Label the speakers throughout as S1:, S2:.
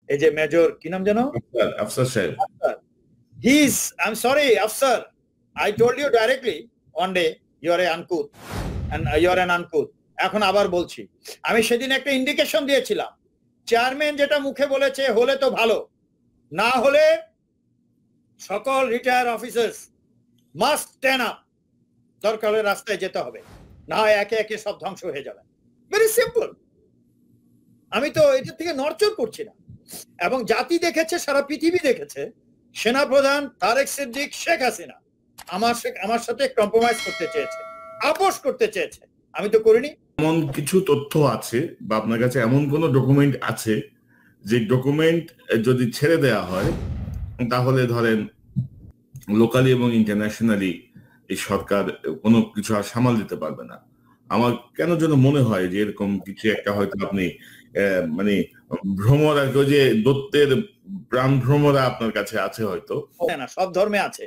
S1: এই যে মেজর কি নাম জানো,
S2: আফসার সাহেব।
S1: I'm sorry, Afsar. I told you directly one day you are an uncouth. এখন আবার বলছি, আমি সেদিন একটা ইন্ডিকেশন দিয়েছিলাম, চেয়ারম্যান যেটা মুখে বলেছে হলে তো ভালো, না হলে সকল retire officers must stand up, দরকার হলে রাস্তায় যেতে হবে, না হয় একে একে সব ধ্বংস হয়ে যাবে। Very simple. আমি তো এটার থেকে নড়চড় করছি না, এবং জাতি দেখেছে, সারা পৃথিবী দেখেছে, সেনাপ্রধান তারেক সিদ্দিক শেখ হাসিনা আমার সাথে কম্প্রোমাইজ করতে চেয়েছে, আপোষ করতে চেয়েছে, আমি তো করিনি।
S2: এমন কিছু তথ্য আছে বা আপনার কাছে এমন কোন ডকুমেন্ট আছে যে ডকুমেন্ট যদি ছেড়ে দেয়া হয় তাহলে ধরেন লোকালি এবং ইন্টারন্যাশনালি এই সরকার কোনো কিছু আর সামাল দিতে পারবে না? আমার কেন যেন মনে হয় যে এরকম কিছু একটা হয়তো আপনি মানে ভ্রমর আর কি, যে দত্তের প্রাণ ভ্রমরা আপনার কাছে আছে হয়তো।
S1: না, সব ধর্মে আছে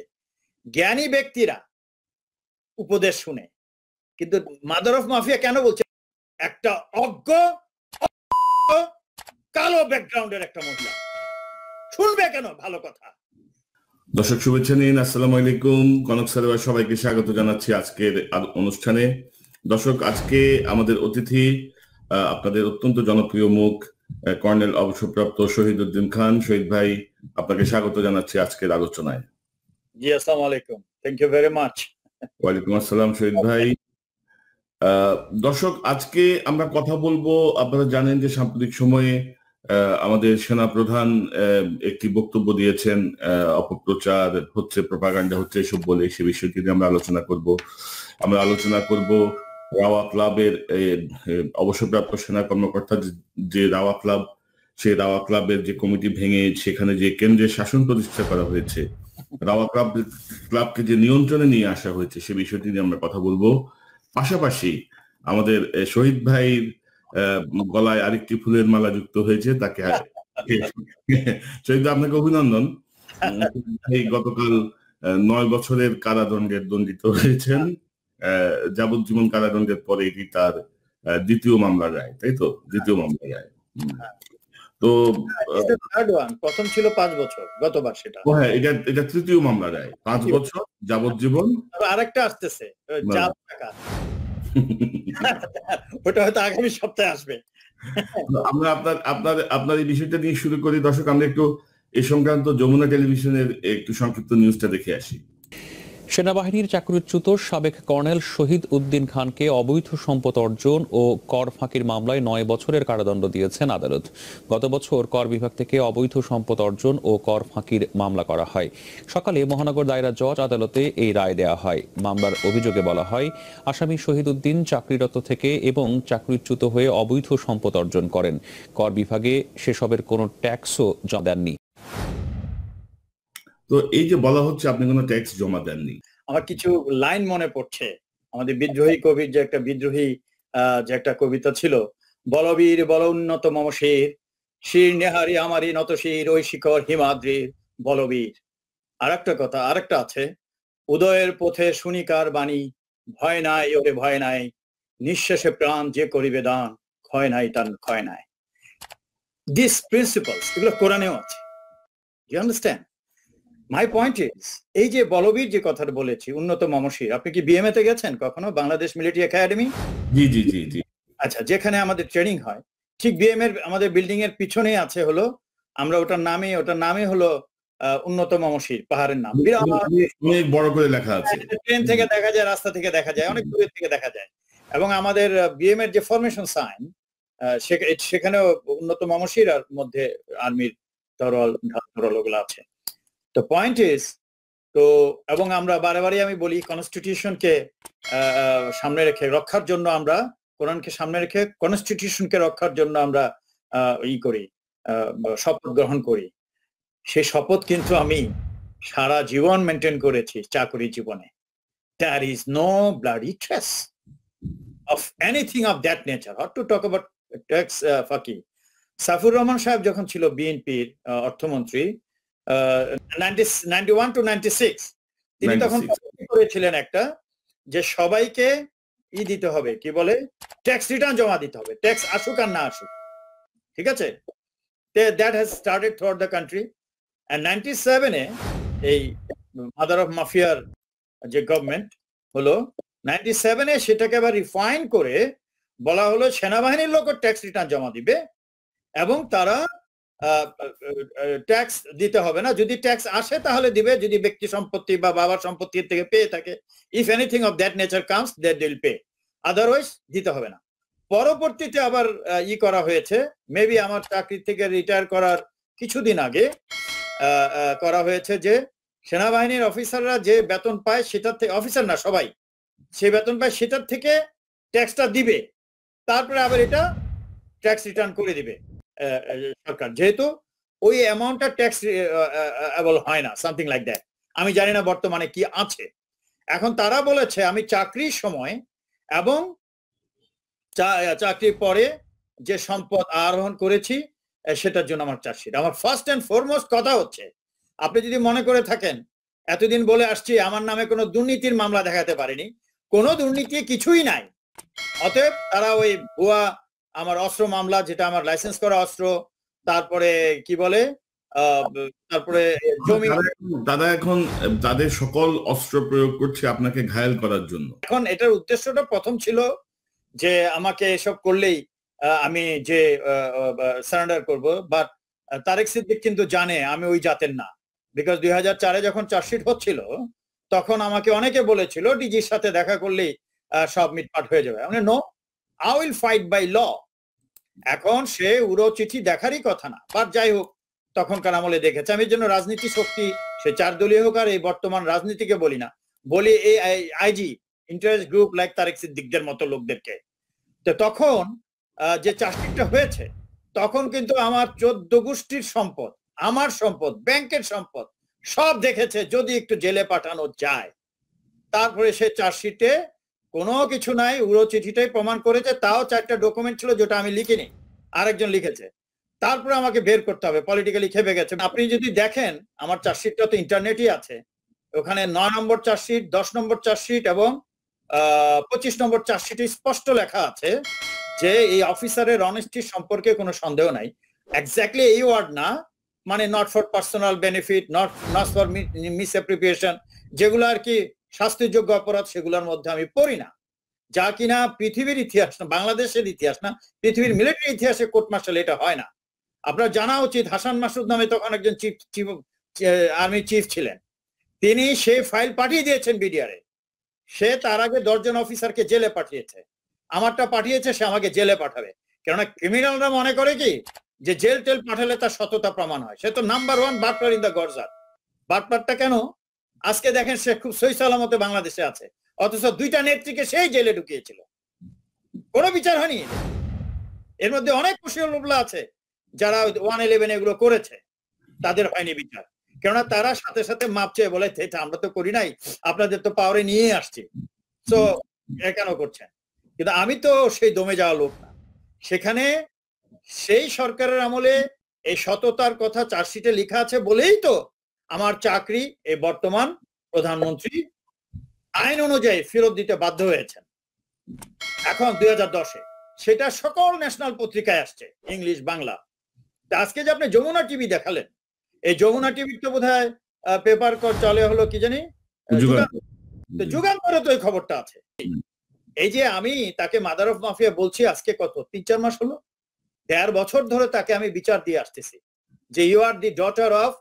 S1: জ্ঞানী ব্যক্তিরা উপদেশ শুনে, কিন্তু মাদার অফ মাফিয়া কেন বলছে? একটা অজ্ঞ কালো ব্যাকগ্রাউন্ডের একটা মহিলা শুনবে কেন ভালো কথা?
S2: দর্শক শুভেচ্ছা নিন, আসসালামু আলাইকুম। কনক সারোয়ার সবাইকে স্বাগত জানাচ্ছি আজকের অনুষ্ঠানে। দর্শক, আজকে আমাদের অতিথি আপনাদের অত্যন্ত জনপ্রিয় মুখ, কর্নেল অবসরপ্রাপ্ত শহীদ উদ্দিন খান। শহীদ ভাই, আপনাকে স্বাগত জানাচ্ছি আজকের আলোচনায়।
S1: জি, আসসালামু আলাইকুম, থ্যাংক ইউ ভেরি মাচ।
S2: ওয়ালাইকুম আসসালাম শহীদ ভাই। দর্শক, আজকে আমরা কথা বলবো, আপনারা জানেন যে সাম্প্রতিক সময়ে আমাদের সেনা প্রধান একটি বক্তব্য দিয়েছেন, অপপ্রচার হচ্ছে, প্রপাগান্ডা হচ্ছে এসব বলে, সে বিষয়টি নিয়ে আমরা আলোচনা করব। রাওয়া ক্লাবের অবসরপ্রাপ্ত সেনা কর্মকর্তা যে রাওয়া ক্লাব, সেই রাওয়া ক্লাবের যে কমিটি ভেঙে সেখানে যে কেন্দ্রের শাসন প্রতিষ্ঠা করা হয়েছে, রাওয়া ক্লাবকে যে নিয়ন্ত্রণে নিয়ে আসা হয়েছে, সে বিষয়টি নিয়ে আমরা কথা বলবো। পাশাপাশি আমাদের শহীদ ভাইয়ের গলায় আরেকটি ফুলের মালা যুক্ত হয়েছে, তাকে শহীদ ভাই, আপনাকে অভিনন্দন। গতকাল 9 বছরের কারাদণ্ডের দণ্ডিত হয়েছেন। যাবজ্জীবন কারাদণ্ডের পরে এটি তার দ্বিতীয় মামলার রায়, তাই তো? দ্বিতীয় মামলার রায়। তো
S1: প্রথম ছিল 5 বছর, গতবার সেটা।
S2: হ্যাঁ, এটা তৃতীয় মামলা রায়, 5 বছর যাবজ্জীবন।
S1: আরেকটা আসতেছে, জাল টাকা, ওটা হয়তো আগামী সপ্তাহে আসবে।
S2: আমরা আপনার এই বিষয়টা নিয়ে শুরু করি। দর্শক, আমরা একটু এই সংক্রান্ত যমুনা টেলিভিশনের একটু সংক্ষিপ্ত নিউজটা দেখে আসি।
S3: সেনাবাহিনীর চাকরিচ্যুত সাবেক কর্নেল শহীদ উদ্দিন খানকে অবৈধ সম্পদ অর্জন ও কর ফাঁকির মামলায় 9 বছরের কারাদণ্ড দিয়েছেন আদালত। গত বছর কর বিভাগ থেকে অবৈধ সম্পদ অর্জন ও কর ফাঁকির মামলা করা হয়। সকালে মহানগর দায়রা জজ আদালতে এই রায় দেওয়া হয়। মামলার অভিযোগে বলা হয়, আসামি শহীদ উদ্দিন চাকরিরত থেকে এবং চাকরিচ্যুত হয়ে অবৈধ সম্পদ অর্জন করেন। কর বিভাগে সেসবের কোনো ট্যাক্সও জমা দেননি।
S2: তো এই যে বলা হচ্ছে আপনি কোনো ট্যাক্স জমা দেননি,
S1: আমার কিছু লাইন মনে পড়ছে। আমাদের বিদ্রোহী কবির যে একটা কবিতা ছিল, বলবীর বল উন্নত মম শির, শির নেহারি আমারই নত শির, ওই শিখর হিমাদ্রির বলবীর। আরেকটা আছে, উদয়ের পথে শুনিকার বাণী, ভয় নাই ওরে ভয় নাই, নিঃশেষে প্রাণ যে করিবে দান, ক্ষয় নাই তার ক্ষয় নাই। দিস প্রিন্সিপালস, এগুলো কোরআনেও আছে। You understand? My point is, এই যে বলবীর যে কথাটা বলেছি, উন্নত মমশির, আপনি কি বিএমএ তে গেছেন কখনো? Bangladesh military academy.
S2: জি জি জি জি।
S1: আচ্ছা, যেখানে আমাদের ট্রেনিং হয়, ঠিক বিএমএ এর আমাদের বিল্ডিং এর পিছনেই আছে হলো, আমরা ওটার নামে হলো উন্নত মমশির, পাহাড়ের নাম।
S2: অনেক বড় করে লেখা আছে,
S1: ট্রেন থেকে দেখা যায়, রাস্তা থেকে দেখা যায়, অনেক দূরের থেকে দেখা যায়। এবং আমাদের বিএমএ এর যে ফরমেশন সাইন, সেখানেও উন্নত মমশির আর মধ্যে আর্মির তরল ওগুলো আছে। তো পয়েন্ট ইজ, তো এবং আমরা বারে আমি বলি, কনস্টিটিউশনকে সামনে রেখে রক্ষার জন্য, আমরা কোরআনকে সামনে রেখে কনস্টিটিউশনকে রক্ষার জন্য আমরা শপথ গ্রহণ করি। সেই শপথ কিন্তু আমি সারা জীবন মেনটেন করেছি চাকরি জীবনে। There is no bloody trace of anything of that nature. How to talk about tax ফাঁকি? সাইফুর রহমান সাহেব যখন ছিল বিএনপির অর্থমন্ত্রী 91 to 96, তিনি তখন করেছিলেন একটা, যে সবাইকে দিতে হবে, কি বলে, ট্যাক্স রিটার্ন জমা দিতে হবে, ট্যাক্স আসুক আর না আসুক, ঠিক আছে? that has started throughout the country. And 97-এ এই মাদার অফ মাফিয়ার যে গভর্নমেন্ট হলো 97-এ সেটাকে আবার রিফাইন করে বলা হলো সেনাবাহিনীর লোক ট্যাক্স রিটার্ন জমা দিবে এবং তারা ট্যাক্স দিতে হবে না, যদি ট্যাক্স আসে তাহলে দিবে, যদি ব্যক্তি সম্পত্তি বা বাবার সম্পত্তির থেকে পেয়ে থাকে, if anything of that nature comes that they will pay, otherwise দিতে হবে না। পরবর্তীতে আবার করা হয়েছে, মেবি আমার চাকরি থেকে রিটায়ার করার কিছুদিন আগে করা হয়েছে যে সেনাবাহিনীর অফিসাররা যে বেতন পায় সেটার থেকে, অফিসার না সবাই সে বেতন পায় সেটার থেকে ট্যাক্সটা দিবে, তারপরে আবার এটা ট্যাক্স রিটার্ন করে দিবে সরকার, যেহেতু ওই অ্যামাউন্টটা ট্যাক্স অ্যাবল হয় না, সামথিং লাইক দ্যাট। আমি জানি না বর্তমানে কি আছে। এখন তারা বলেছে আমি চাকরির সময় এবং চাকরির পরে যে সম্পদ আরোহণ করেছি সেটার জন্য আমার চার্জশিট। আমার ফার্স্ট অ্যান্ড ফরমোস্ট কথা হচ্ছে, আপনি যদি মনে করে থাকেন এতদিন বলে আসছি আমার নামে কোনো দুর্নীতির মামলা দেখাতে পারেনি, কোনো দুর্নীতি কিছুই নাই, অতএব তারা ওই ভুয়া আমার অস্ত্র মামলা, যেটা আমার লাইসেন্স করা অস্ত্র, তারপরে কি বলে তারপরে জমি,
S2: দাদা এখন তাদের সকল অস্ত্র প্রয়োগ করছে আপনাকে ঘায়েল করার জন্য। এখন
S1: এটার উদ্দেশ্যটা প্রথম ছিল যে আমাকে এসব করলেই আমি যে সারেন্ডার করব, বাট তারেক সিদ্দিক কিন্তু জানে আমি ওই জাতের না, বিকজ 2004-এ যখন চার্জশিট হচ্ছিল তখন আমাকে অনেকে বলেছিল ডিজির সাথে দেখা করলেই সব মিটপাট হয়ে যাবে। আমি no, I will fight by law. এখন সে উড়ো চিঠি দেখারই কথা না, বাট যাই হোক তখনকার আমলে দেখেছে। আমি জন্য রাজনীতি শক্তি সে 4 দলীয় হোক আর এই বর্তমান রাজনীতিকে বলি না, বলি এই আইজি ইন্টারেস্ট গ্রুপ লাইক তারেক সিদ্দিকদের মতো লোকদেরকে। তো তখন যে চার্জশিটটা হয়েছে তখন কিন্তু আমার 14 গোষ্ঠীর সম্পদ, আমার সম্পদ, ব্যাংকের সম্পদ সব দেখেছে যদি একটু জেলে পাঠানো যায়। তারপরে সে চার্জশিটে কোনো কিছু নাই, উড়ো চিঠিটাই প্রমাণ করেছে, তাও 4টা ডকুমেন্ট ছিল যেটা আমি লিখিনি, আরেকজন লিখেছে। তারপরে আমাকে বের করতে হবে, পলিটিক্যালি খেপে গেছে। আপনি যদি দেখেন আমার চার্জশিটটা তো ইন্টারনেটই আছে, ওখানে 9 নম্বর চার্জশিট, 10 নম্বর চার্জশিট এবং 25 নম্বর চার্জশিটে স্পষ্ট লেখা আছে যে এই অফিসারের অনেস্টি সম্পর্কে কোনো সন্দেহ নাই। এক্স্যাক্টলি এই ওয়ার্ড না, মানে not for personal benefit, not for misappropriation, যেগুলো আর কি শাস্তিযোগ্য অপরাধ, সেগুলোর মধ্যে আমি পড়ি না, যা কিনা পৃথিবীর ইতিহাস না, বাংলাদেশের ইতিহাস না, পৃথিবীর মিলিটারি ইতিহাসে কোর্ট মার্শাল এটা হয় না। আপনার জানা উচিত হাসান মাসুদ নামে তখন একজন চিফ আর্মি চিফ ছিলেন, তিনি সেই ফাইল পাঠিয়ে দিয়েছেন বিডিআরে, সে তার আগে 10 জন অফিসারকে জেলে পাঠিয়েছে, আমারটা পাঠিয়েছে, সে আমাকে জেলে পাঠাবে। কেননা ক্রিমিনালরা মনে করে কি যে জেল টেল পাঠালে তার সততা প্রমাণ হয়, সে তো নাম্বার 1 বাটপার ইন দ্য গর্জার। বাটপারটা কেন আজকে দেখেন সে খুব সহি সালামতে বাংলাদেশে আছে, অথচ 2টা নেত্রীকে সেই জেলে ঢুকিয়েছিল, কোনো বিচার হয়নি। এর মধ্যে অনেক কুশলীরা আছে যারা 111 এগুলো করেছে, তাদের হয়নি বিচার, কেননা তারা সাথে সাথে মাপ চেয়ে বলে আমরা তো করি নাই, আপনাদের তো পাওয়ারে নিয়ে আসছি, তো কেন করছেন? কিন্তু আমি তো সেই দমে যাওয়া লোক না। সেখানে সেই সরকারের আমলে এই সততার কথা চার্জশিটে লেখা আছে বলেই তো আমার চাকরি এই বর্তমান প্রধানমন্ত্রী আইন অনুযায়ী ফেরত দিতে বাধ্য হয়েছেন এখন 2010-এ। সেটা সকল ন্যাশনাল পত্রিকায় আসছে, ইংলিশ বাংলা। আজকে যে আপনি যমুনা টিভি দেখালেন, এই যমুনা টিভি তো বোধহয় পেপার চলে হলো কি জানি, যুগান্তরে তো এই খবরটা আছে। এই যে আমি তাকে মাদার অফ মাফিয়া বলছি আজকে কত 3-4 মাস হলো, 1.5 বছর ধরে তাকে আমি বিচার দিয়ে আসতেছি যে you are the daughter of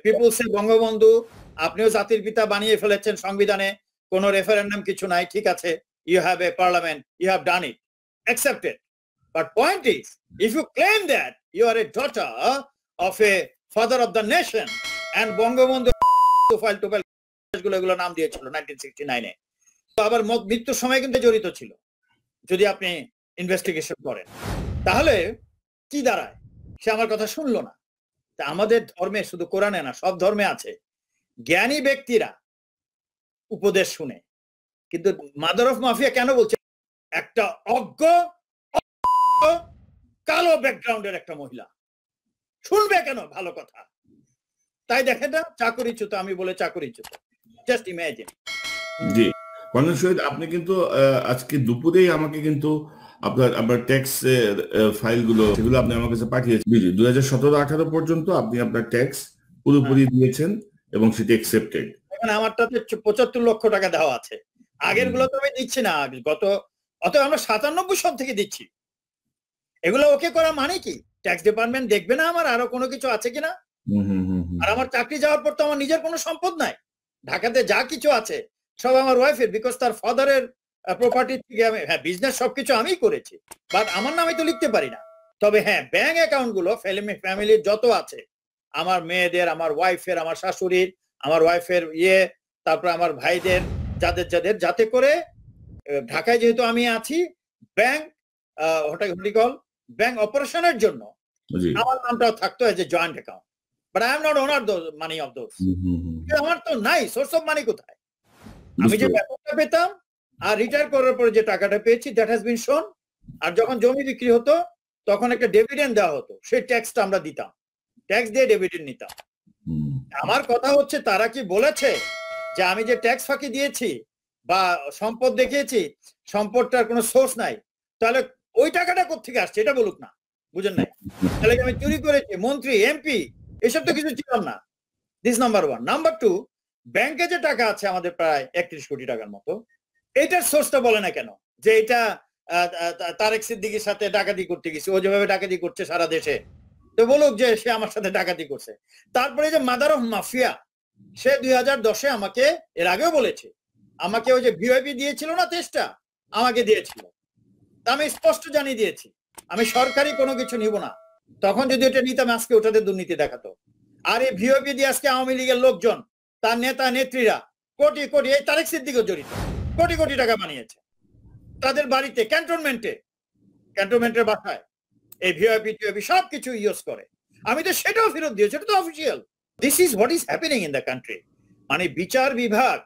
S1: peoples এর বঙ্গবন্ধু, আপনিও জাতির পিতা বানিয়ে ফেলেছেন সংবিধানে, কোন রেফারেন্ডাম কিছু নাই, ঠিক আছে, you have a parliament, you have done it, accepted, but point is if you claim that you are a daughter of a father of the nation and Bangabandhu file two file গুলো নাম দিয়েছিল 1969-এ, তো আবার মৃত্যুর সময় কিন্তু জড়িত ছিল, যদি আপনি ইনভেস্টিগেশন করেন তাহলে কি দাঁড়ায়? সে আমার কথা শুনলো না। তা আমাদের ধর্মে, শুধু কোরআনে না সব ধর্মে আছে, জ্ঞানী ব্যক্তিরা উপদেশ শুনে, কিন্তু মাদার অফ মাফিয়া কেন বলছে? একটা অজ্ঞ কালো ব্যাকগ্রাউন্ডের একটা মহিলা শুনবে কেন ভালো কথা? তাই দেখেন না, চাকরিচ্যুত, আমি বলে চাকরিচ্যুত, জাস্ট ইমাজিন।
S2: জি কর্নেল শহীদ, আপনি কিন্তু আজকে দুপুরেই আমাকে কিন্তু আপনার ট্যাক্স ফাইলগুলো সেগুলো আপনি আমার কাছে পাঠিয়েছেন। 2017-18 পর্যন্ত আপনি আপনার ট্যাক্স পুরোপুরি দিয়েছেন এবং সেটি অ্যাকসেপ্টেড।
S1: এখন আমারটাতে 75 লক্ষ টাকা দেওয়া আছে, আগের গুলো তো আমি দিচ্ছি না, আমরা 97 সাল থেকে দিচ্ছি। এগুলো ওকে করা মানে কি? ট্যাক্স ডিপার্টমেন্ট দেখবে না আমার আরো কোনো কিছু আছে কিনা? আর আমার চাকরি যাওয়ার পর তো আমার নিজের কোনো সম্পদ নাই। ঢাকাতে যা কিছু আছে সব আমার ওয়াইফের, বিকজ তার ফাদারের প্রপার্টি থেকে আমি, হ্যাঁ বিজনেস সবকিছু আমিই করেছি, বাট আমার নামে তো লিখতে পারি না। তবে হ্যাঁ ব্যাংক অ্যাকাউন্ট গুলো ফ্যামিলির যত আছে, আমার মেয়েদের, আমার ওয়াইফের, আমার শাশুড়ির, আমার ওয়াইফের তারপর আমার ভাইদের, যাদের যাতে করে ঢাকায় যেহেতু আমি আছি, ব্যাংক ব্যাংক অপারেশনের জন্য আমার নামটাও থাকতো as a joint account, but I am not owner money of those. আমার তো নাই সোর্স অফ মানি কোথায়? আমি যে বেতনটা পেতাম আর রিটায়ার করার পরে যে টাকাটা পেয়েছি, দ্যাট হ্যাজ বিন শোন। আর যখন জমি বিক্রি হতো তখন একটা ডিভিডেন্ড দেওয়া হতো, সেই ট্যাক্সটা আমরা দিতাম, ট্যাক্স দিয়ে ডিভিডেন্ড নিতাম। আমার কথা হচ্ছে, তারা কি বলেছে যে আমি যে ট্যাক্স ফাঁকি দিয়েছি বা সম্পদ দেখিয়েছি, সম্পদটার কোনো সোর্স নাই? তাহলে ওই টাকাটা কোত্থেকে আসছে এটা বলুক না, বুঝেন নাই? তাহলে আমি চুরি করেছি, মন্ত্রী এমপি এসব তো কিছু ছিলাম না। This number 1। নাম্বার 2, ব্যাংকে যে টাকা আছে আমাদের প্রায় 31 কোটি টাকার মতো, এটার সোর্সটা বলে না কেন? যে এটা তারেক সিদ্দিকীর সাথে ডাকাতি করতে গেছি, ও যেভাবে ডাকাতি করছে সারা দেশে, তো বলুক যে সে আমার সাথে ডাকাতি করছে। তারপরে যে মাদার অফ মাফিয়া, সে 2010-এ আমাকে, এর আগেও বলেছে, আমাকে ওই যে ভিআইপি দিয়েছিল না 23টা, আমাকে দিয়েছিল। তা আমি স্পষ্ট জানিয়ে দিয়েছি আমি সরকারি কোনো কিছু নিব না। তখন যদি এটা নিতাম আজকে ওটাতে দুর্নীতি দেখাতো। আর এই ভিআইপি দিয়ে আজকে আওয়ামী লীগের লোকজন, তার নেতা নেত্রীরা কোটি কোটি, এই তারেক সিদ্দিকও জড়িত, কোটি কোটি টাকা বানিয়েছে তাদের বাড়িতে, ক্যান্টনমেন্টের বাসায় এই ভিআইপি টিআইপি সবকিছু ইউজ করে। আমি তো সেটাও ফেরত দিয়েছি, এটা তো official. This is what is happening in the country. মানে বিচার বিভাগ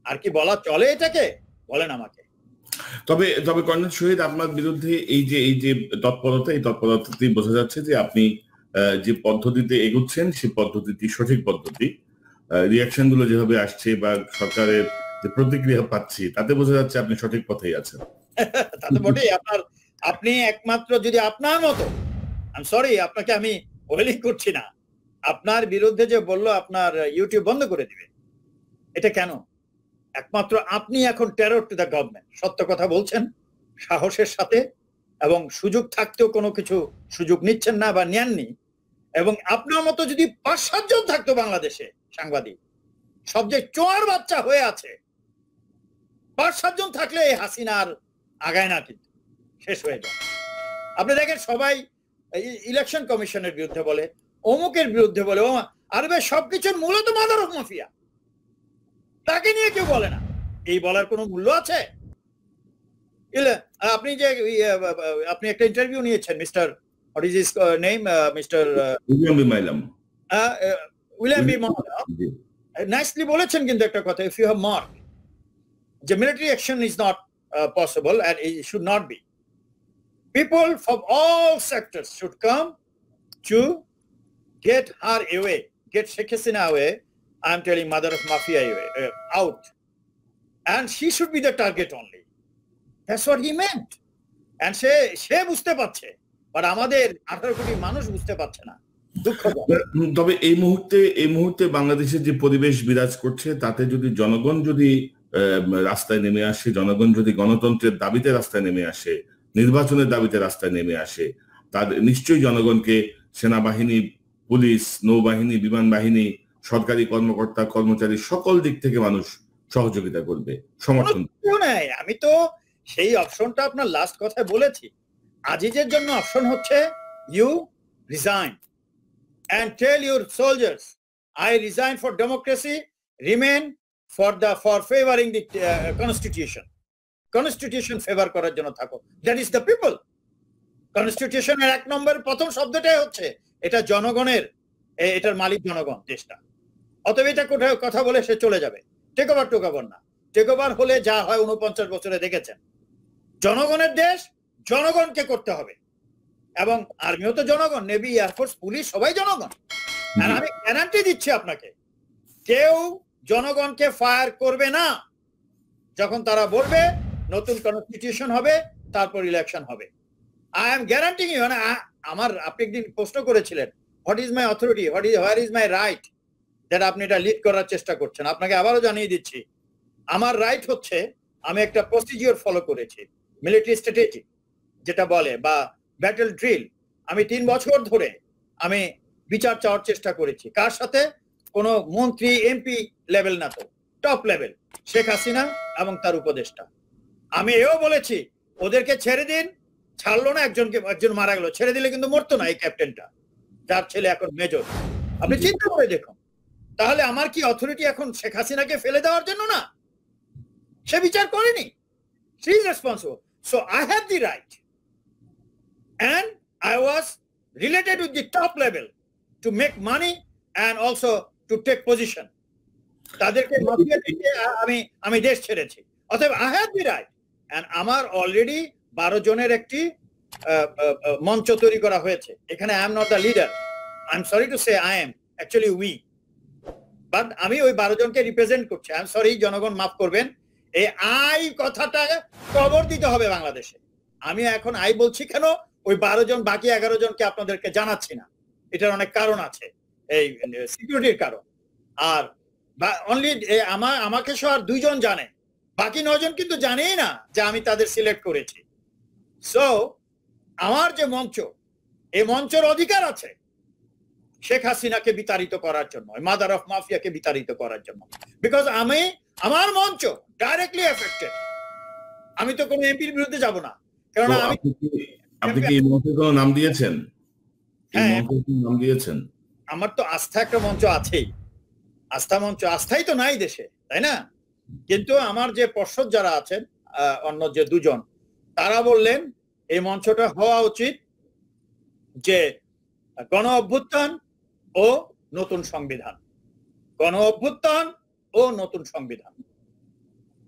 S1: আর কি বলা চলে এটাকে? বলেন আমাকে।
S2: তবে কর্নেল শহীদ, আপনার বিরুদ্ধে এই যে তৎপরতাতেই বোঝা যাচ্ছে যে আপনি যে পদ্ধতিতে এগোচ্ছেন সেই পদ্ধতিটি সঠিক পদ্ধতি। রিয়াকশন গুলো যেভাবে আসছে বা সরকারের যে প্রতিক্রিয়া পাচ্ছি, তাতে বোঝা যাচ্ছে আপনি সঠিক পথেই আছেন।
S1: তাতে বটেই। আপনি একমাত্র যদি আপনার মতো, আই এম সরি আপনাকে আমি ওয়েলিং করছি না, আপনার বিরুদ্ধে যে বললো আপনার ইউটিউব বন্ধ করে দিবে, এটা কেন? একমাত্র আপনি এখন টেরর টু দ্য গভর্নমেন্ট। সত্য কথা বলছেন সাহসের সাথে, এবং সুযোগ থাকতেও কোনো কিছু সুযোগ নিচ্ছেন না বা নেননি। এবং আপনার মতো যদি 5-7 জন থাকতো বাংলাদেশে সাংবাদিক, সব যে চোয়ার বাচ্চা হয়ে আছে, 5-7 জন থাকলে এই হাসিনার আগায় না, কিন্তু শেষ হয়ে যায়। আপনি দেখেন সবাই ইলেকশন কমিশনের বিরুদ্ধে বলে, অমুকের বিরুদ্ধে বলে, আরে সবকিছুর মূলত মাদার অফ মাফিয়া, তাকে নিয়ে কেউ বলে না। এই বলার কোনো মূল্য আছে? আপনি যে আপনি একটা ইন্টারভিউ নিয়েছেন mister, what is his name, mister William B মাহলা, নাইসলি বলেছেন কিন্তু একটা কথা, ইফ ইউ হ্যাভ মার্ক যে military action is not possible and it should not be. People from all sectors should come to get her away, get Sheikh Hasina away. I'm telling mother of mafia away, out, and she should be the target only. That's what he meant. And সে বুঝতে পারছে, but আমাদের 18 কোটি মানুষ বুঝতে পারছে না।
S2: তবে এই মুহূর্তে বাংলাদেশের যে পরিবেশ বিরাজ করছে, তাতে যদি জনগণ যদি রাস্তায় নেমে আসে, জনগণ যদি গণতন্ত্রের দাবিতে রাস্তায় নেমে আসে, নির্বাচনের দাবিতে রাস্তায় নেমে আসে, তাদের নিশ্চয়ই জনগণকে সেনাবাহিনী, পুলিশ, নৌবাহিনী, বিমান বাহিনী, সরকারি কর্মকর্তা কর্মচারী সকল দিক থেকে মানুষ সহযোগিতা করবে, সমর্থন।
S1: আমি তো সেই অপশনটা আপনার লাস্ট কথায় বলেছি। আজিজের জন্য অপশন হচ্ছে you resign and tell your soldiers I resign for democracy, remain for favoring the constitution favor করার জন্য থাকো। that is the people. constitution এর 1 নম্বর প্রথম শব্দটাই হচ্ছে এটা জনগণের, এটার মালিক জনগণ, দেশটা। অতএব এটা কথা বলে সে চলে যাবে। টেক ওভার না, টেক ওভার হলে যা হয় 49 বছরে দেখেছেন। জনগণের দেশ, জনগণকে করতে হবে। এবং আর্মিও তো জনগণ, নেভি, এয়ারফোর্স, পুলিশ সবাই জনগণ। আর আমি গ্যারান্টি দিচ্ছি আপনাকে, কেউ জনগণকে ফায়ার করবে না যখন তারা বলবে নতুন কনস্টিটিউশন হবে, তারপর ইলেকশন হবে। আই এম গ্যারান্টিং ইউ, মানে আমার আপনি একদিন প্রশ্ন করেছিলেন what is my authority, where is my right, যেটা আপনি এটা লিড করার চেষ্টা করছেন। আপনাকে আবারও জানিয়ে দিচ্ছি, আমার রাইট হচ্ছে আমি একটা প্রসিজিওর ফলো করেছি, মিলিটারি স্ট্র্যাটেজি যেটা বলে, বা ব্যাটল ড্রিল। আমি 3 বছর ধরে আমি বিচার চাওয়ার চেষ্টা করেছি। কার সাথে? কোনো মন্ত্রী এমপি লেভেল না, তো টপ লেভেল, শেখ হাসিনা এবং তার উপদেষ্টা। আমি এও বলেছি ওদেরকে ছেড়ে দিন, ছাড়লো না, একজন মারা গেল, ছেড়ে দিলে কিন্তু মরতো না এই ক্যাপ্টেনটা, যার ছেলে এখন মেজর। আপনি চিন্তা করে দেখুন, তাহলে আমার কি অথরিটি এখন শেখ হাসিনাকে ফেলে দেওয়ার জন্য না? সে বিচার করেনি, she is responsible. So I have the right, and I was related with the top level to make money and also to take position. তাদেরকে মাফিয়া থেকে আমি দেশ ছেড়েছি, অতএব I have the right, and আমার অলরেডি 12 জনের একটি মঞ্চ তৈরি করা হয়েছে। এখানে I am not the leader, I am sorry to say, I am actually we, but আমি ওই 12 জনকে রিপ্রেজেন্ট করছি। I am sorry, জনগণ মাফ করবেন, এই আই কথাটা কবর দিতে হবে বাংলাদেশে। আমি এখন আই বলছি কেন, ওই 12 জন, বাকি 11 জনকে আপনাদেরকে জানাচ্ছি না, এটার অনেক কারণ আছে, এই সিকিউরিটির কারণ। আর অনলি আমাকে সহ আর 2 জন জানে, বাকি 9 জন কিন্তু জানেই না যে আমি তাদের সিলেক্ট করেছি। সো আমার যে মঞ্চ, এই মঞ্চের অধিকার আছে শেখ হাসিনাকে বিতাড়িত করার জন্য, মাদার অফ মাফিয়াকে বিতাড়িত করার জন্য, বিকজ আমার মঞ্চ ডাইরেক্টলি এফেক্টেড। আমি তো কোনো এমপির বিরুদ্ধে যাব না, কারণ
S2: আপনি কি এই মঞ্চের কোনো নাম দিয়েছেন?
S1: হ্যাঁ,
S2: নাম দিয়েছেন।
S1: আমার তো আস্থা একটা মঞ্চ আছেই, আস্থা মঞ্চ, আস্থাই তো নাই দেশে, তাই না? কিন্তু আমার যে পর্ষদ যারা আছেন, অন্য যে 2 জন, তারা বললেন এই মঞ্চটা হওয়া উচিত যে গণ অভ্যুত্থান ও নতুন সংবিধান, গণ অভ্যুত্থান ও নতুন সংবিধান,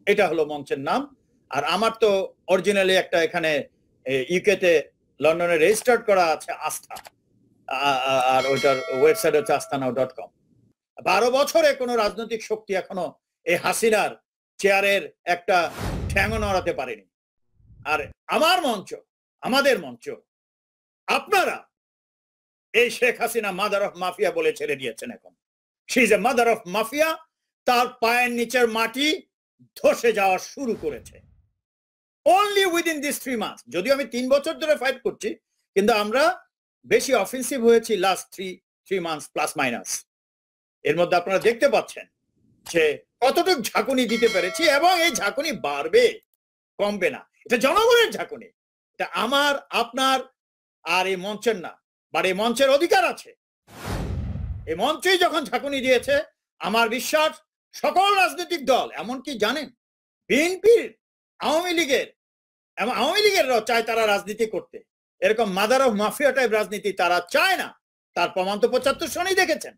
S1: এটা হলো মঞ্চের নাম। আর আমার তো অরিজিনালি একটা এখানে ইউকেতে লন্ডনে রেজিস্টার্ড করা আছে আস্থা, আর ওইটার ওয়েবসাইট হচ্ছে aastanaw.com। 12 বছরে কোনো রাজনৈতিক শক্তি এখনো এই হাসিনার চেয়ারের একটা ঠ্যাঙও নড়াতে পারেনি। আর আমার মঞ্চ, আমাদের মঞ্চ, আপনারা এই Sheikh Hasina mother of mafia বলে ছেড়ে দিয়েছেন। এখন she is a mother of mafia. তার পায়ের নিচের মাটি ধসে যাওয়া শুরু করেছে অনলি উইদিন দিস 3 মান্থস। যদিও আমি 3 বছর ধরে ফাইট করছি, কিন্তু আমরা বেশি অফেন্সিভ হয়েছি লাস্ট 3 মান্থস প্লাস মাইনাস। এর মধ্যে আপনারা দেখতে পাচ্ছেন যে কতটুকু ঝাঁকুনি দিতে পেরেছি, এবং এই ঝাঁকুনি বাড়বে, কমবে না। এটা জনগণের ঝাঁকুনি, এটা আমার, আপনার আর এই মঞ্চের না, বাট এই মঞ্চের অধিকার আছে। এই মঞ্চই যখন ঝাঁকুনি দিয়েছে, আমার বিশ্বাস সকল রাজনৈতিক দল, এমনকি জানেন বিএনপির, আওয়ামী লীগের, এবং আওয়ামী লীগেররাও চায় তারা রাজনীতি করতে, এরকম মাদার অফ মাফিয়া টাইপ রাজনীতি তারা চায় না। তার প্রমাণ তো 75 সনই দেখেছেন।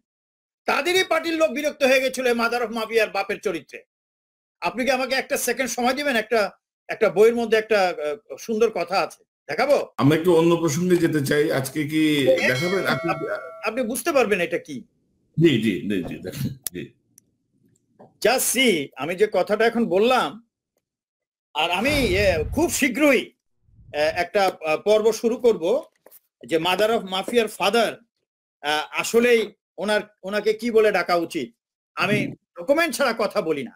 S1: তাদেরই পার্টির লোক বিরক্ত হয়ে গেছিল মাদার অফ মাফিয়ার বাপের চরিত্রে। আপনি কি আমাকে একটা সেকেন্ড সময় দিবেন? একটা বইয়ের মধ্যে একটা সুন্দর কথা আছে, দেখাবো।
S2: আমরা একটু অন্য প্রসঙ্গে যেতে চাই। আজকে কি দেখাবেন?
S1: আপনি বুঝতে পারবেন এটা কি।
S2: জি জি জি জি জি।
S1: জাস্ট সি, আমি যে কথাটা এখন বললাম, আর আমি খুব শীঘ্রই একটা পর্ব শুরু করব যে মাদার অফ মাফিয়ার ফাদার আসলেই ওনাকে কি বলে ডাকা উচিত। আমি ডকুমেন্ট ছাড়া কথা বলি না।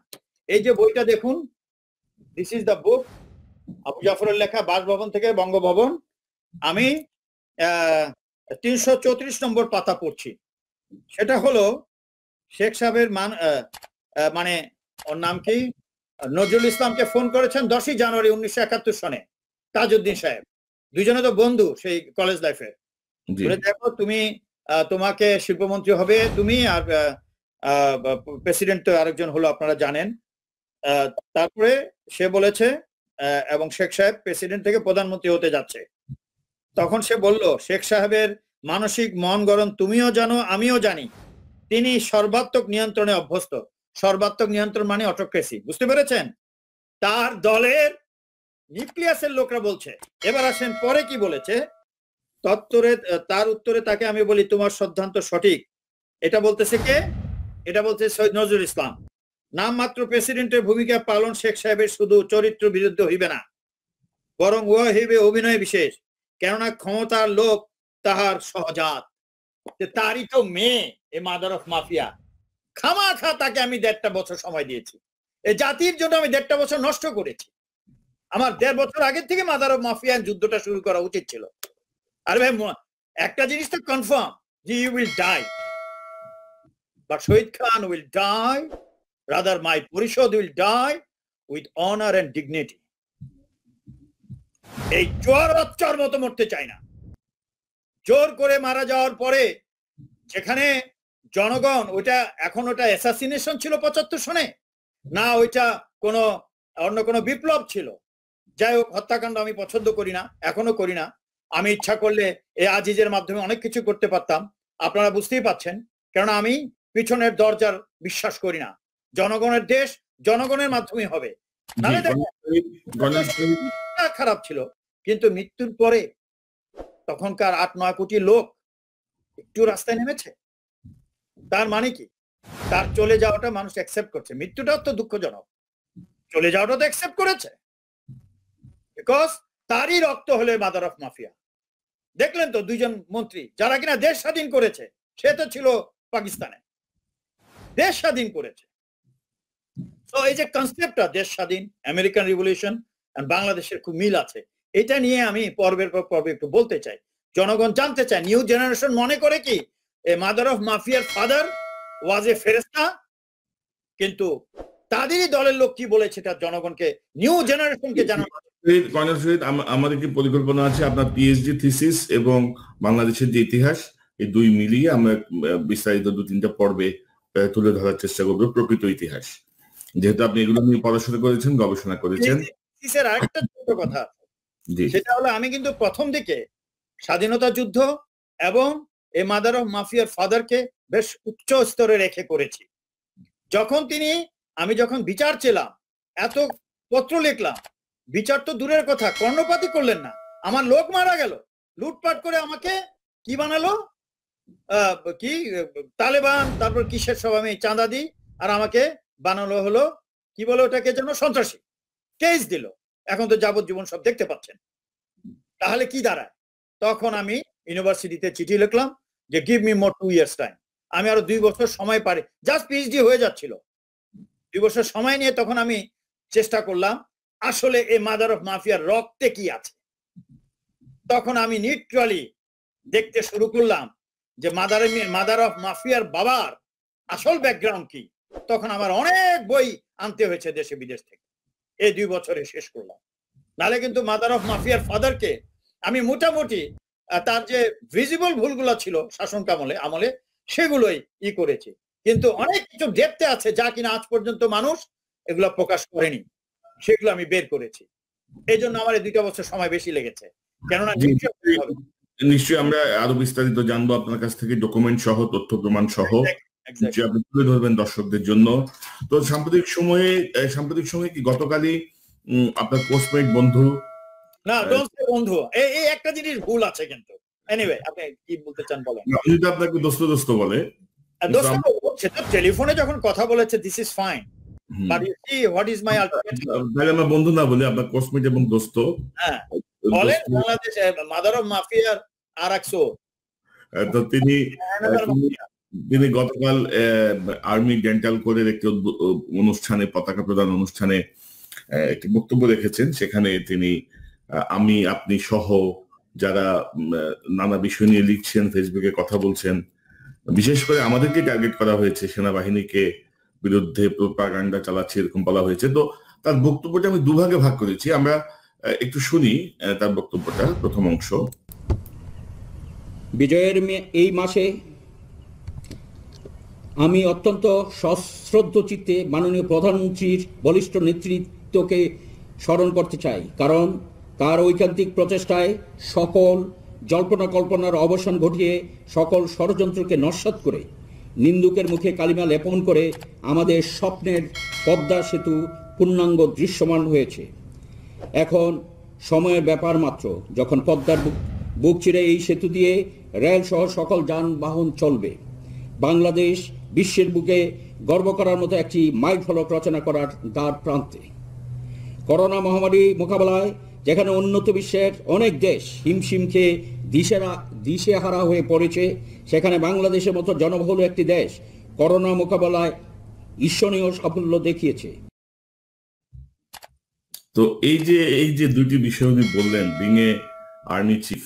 S1: এই যে বইটা দেখুন, this is the book, Abu জাফরের লেখা, বাসভবন থেকে বঙ্গভবন। আমি 334 নম্বর পাতা পড়ছি। সেটা হলো শেখ সাহেবের মানে ওর নাম কি, নজরুল ইসলামকে ফোন করেছেন 10ই জানুয়ারি 1971 সনে, তাজউদ্দিন সাহেব। 2 জনে তো বন্ধু সেই কলেজ লাইফে। দেখো তুমি, তোমাকে শিল্পমন্ত্রী হবে তুমি, আর প্রেসিডেন্ট তো আরেকজন হলো, আপনারা জানেন। তারপরে সে বলেছে, এবং শেখ সাহেব প্রেসিডেন্ট থেকে প্রধানমন্ত্রী হতে যাচ্ছে। তখন সে বলল, শেখ সাহেবের মানসিক মন গড়ন তুমিও জানো, আমিও জানি। তিনি সর্বাত্মক নিয়ন্ত্রণে অভ্যস্ত। সর্বাত্মক নিয়ন্ত্রণ মানে অটোক্রেসি, বুঝতে পেরেছেন? তার দলের নিউক্লিয়াসের লোকরা বলছে। এবার আসেন পরে কি বলেছে। তার উত্তরে তাকে আমি বলি, তোমার সিদ্ধান্ত সঠিক। এটা বলতেছে কে? এটা বলছে সৈয়দ নজরুল ইসলাম। নামমাত্র প্রেসিডেন্টের ভূমিকা পালন শেখ সাহেবের শুধু চরিত্র বিরুদ্ধে হইবে না, বরং উহা হইবে অভিনয় বিশেষ, কেননা ক্ষমতার লোভ তাহার সহজাত। যে তারই তো মেয়ে এ মাদার অফ মাফিয়া, খামাখা তাকে আমি 1.5 বছর সময় দিয়েছি। এই জাতির জন্য আমি 1.5 বছর নষ্ট করেছি। আমার 1.5 বছর আগে থেকে মাদার অফ মাফিয়া যুদ্ধটা শুরু করা উচিত ছিল। আরে ভাই, একটা জিনিস তো কনফার্ম যে you will die, but Shahid Khan will die, rather my পরিষদ will die with honour and dignity. এই জোয়ার বাচ্চার মতো মরতে চাই না। জোর করে মারা যাওয়ার পরে যেখানে জনগণ ওটা এখন ওটা অ্যাসাসিনেশন ছিল 75 সনে, না ওইটা কোনো অন্য কোনো বিপ্লব ছিল। যাই হোক, হত্যাকাণ্ড আমি পছন্দ করি না, এখনো করি না। আমি ইচ্ছা করলে এই আজিজের মাধ্যমে অনেক কিছু করতে পারতাম, আপনারা বুঝতেই পাচ্ছেন। কেননা আমি পিছনের দরজার বিশ্বাস করি না। জনগণের দেশ জনগণের মাধ্যমে হবে। খারাপ ছিল, কিন্তু মৃত্যুর পরে তখনকার 8-9 কোটি লোক একটু রাস্তায় নেমেছে। তার মানে কি, তার চলে যাওয়াটা মানুষ অ্যাকসেপ্ট করছে। মৃত্যুটাও তো দুঃখজনক, চলে যাওয়াটা তো অ্যাকসেপ্ট করেছে, বিকজ তারই রক্ত হলে মাদার অফ মাফিয়া। দেখলেন তো 2 জন মন্ত্রী যারা কিনা দেশ স্বাধীন করেছে, সে তো ছিল পাকিস্তানে, দেশ স্বাধীন করেছে। তো এই যে কনসেপ্টটা দেশ স্বাধীন, আমেরিকান রিভলিউশন আর বাংলাদেশের খুব মিল আছে। এটা নিয়ে আমি পর্বের পর পর্বে একটু বলতে চাই। জনগণ জানতে চায়, নিউ জেনারেশন মনে করে কি মাদার অফ মাফিয়ার ফাদার ওয়াজ এ ফেরেশতা, কিন্তু তাদেরই দলের লোক কি বলেছে এটা জনগণকে, নিউ জেনারেশনকে জানানো।
S2: আমাদের কি পরিকল্পনা আছে আপনার পিএইচডি থিসিস এবং বাংলাদেশের যে ইতিহাস, এই 2 মিলিয়ে আমরা বিস্তারিত 2-3টা পর্বে তুলে ধরার চেষ্টা করবো প্রকৃত ইতিহাস, যেহেতু আপনি এগুলো নিয়ে পড়াশোনা করেছেন, গবেষণা করেছেন।
S1: আরেকটা ছোট কথা, সেটা হলো আমি কিন্তু প্রথম দিকে স্বাধীনতা যুদ্ধ এবং এই মাদার অফ মাফিয়ার ফাদারকে বেশ উচ্চ স্তরে রেখে করেছি। আমি যখন বিচার চেলাম, এত পত্র লিখলাম, বিচার তো দূরের কথা, কর্ণপাতই করলেন না। আমার লোক মারা গেল, লুটপাট করে আমাকে কি বানালো, কি তালেবান, তারপর কিসের সব আমি চাঁদা দিই, আর আমাকে বানালো হলো কি বলে ওটাকে যেন সন্ত্রাসী, কেস দিল। এখন তো যাবজ্জীবন সব দেখতে পাচ্ছেন। তাহলে কি দাঁড়ায়? তখন আমি ইউনিভার্সিটিতে চিঠি লিখলাম যে give me more 2 years time. আমি আরো 2 বছর সময় পারি, জাস্ট পিএইচডি হয়ে যাচ্ছিল। 2 বছর সময় নিয়ে তখন আমি চেষ্টা করলাম আসলে এই মাদার অফ মাফিয়ার রক্তে কি আছে। তখন আমি নিউট্রালি দেখতে শুরু করলাম যে মাদার অফ মাফিয়ার বাবার আসল ব্যাকগ্রাউন্ড কি। তখন আমার অনেক বই আনতে হয়েছে দেশে বিদেশ থেকে, এই 2 বছরে শেষ করলাম। নাহলে কিন্তু মাদার অফ মাফিয়ার ফাদারকে আমি মোটামুটি তার যে ভিজিবল ভুলগুলো ছিল শাসনকামলে আমলে সেগুলোই করেছি, কিন্তু অনেক কিছু দেখতে আছে যা কিনা আজ পর্যন্ত মানুষ এগুলো প্রকাশ করেনি, সেগুলো আমি বের করেছি। এই জন্য আমার 2টা বছর সময় বেশি লেগেছে। কেননা
S2: নিশ্চয়ই আমরা আরো বিস্তারিত জানবো আপনার কাছ থেকে, ডকুমেন্ট সহ, তথ্য প্রমাণ সহ আপনি তুলে ধরবেন দর্শকদের জন্য। তো সাম্প্রতিক সময়ে কি গতকালই আপনার পোস্টমেট বন্ধু,
S1: না বন্ধু, এই একটা জিনিস ভুল আছে কিন্তু। এনিওয়ে, আপনি কি বলতে চান বলেন।
S2: যদি আপনাকে দোস্ত বলে,
S1: সেটা টেলিফোনে যখন কথা বলেছে, this is fine, but you see what is my ultimate.
S2: তাহলে আমরা বন্ধু না বলে আপনার পোস্টমেট এবং দোস্ত।
S1: হ্যাঁ, বলেন বাংলাদেশ মাদার অফ মাফিয়ার আরেকশো।
S2: তো তিনি গতকাল আর্মি ডেন্টাল কোরের একটি অনুষ্ঠানে, পতাকা প্রদান অনুষ্ঠানে একটি বক্তব্য রেখেছেন। সেখানে তিনি আপনি সহ যারা নানা বিষয় নিয়ে লিখছেন, ফেসবুকে কথা বলছেন, বিশেষ করে আমাদেরকে টার্গেট করা হয়েছে, সেনাবাহিনীকে বিরুদ্ধে প্রোপাগান্ডা চালাচ্ছে এরকম বলা হয়েছে। তো তার বক্তব্যটা আমি 2 ভাগে ভাগ করেছি, আমরা একটু শুনি তার বক্তব্যটা। প্রথম অংশ,
S4: বিজয়ের এই মাসে আমি অত্যন্ত সশ্রদ্ধ চিত্তে মাননীয় প্রধানমন্ত্রীর বলিষ্ঠ নেতৃত্বকে স্মরণ করতে চাই, কারণ তার ঐকান্তিক প্রচেষ্টায় সকল জল্পনা কল্পনার অবসান ঘটিয়ে সকল ষড়যন্ত্রকে নস্যাৎ করে নিন্দুকের মুখে কালিমা লেপন করে আমাদের স্বপ্নের পদ্মা সেতু পূর্ণাঙ্গ দৃশ্যমান হয়েছে। এখন সময়ের ব্যাপার মাত্র, যখন পদ্মার বুক চিরে এই সেতু দিয়ে রেল সহ সকল যানবাহন চলবে। বাংলাদেশ বিশ্বের বুকে গর্ব করার মতো একটি মাইলফলক রচনা করার দ্বার প্রান্তে। করোনা মহামারী মোকাবেলায় যেখানে উন্নত বিশ্বের অনেক দেশ হিমশিম খেয়ে দিশেহারা হয়ে পড়েছে, সেখানে বাংলাদেশের মতো জনবহুল একটি দেশ করোনা মোকাবেলায় ঈর্ষণীয় সাফল্য দেখিয়েছে।
S2: তো এই যে দুটি বিষয় উনি বললেন, বিং এ আর্মি চিফ,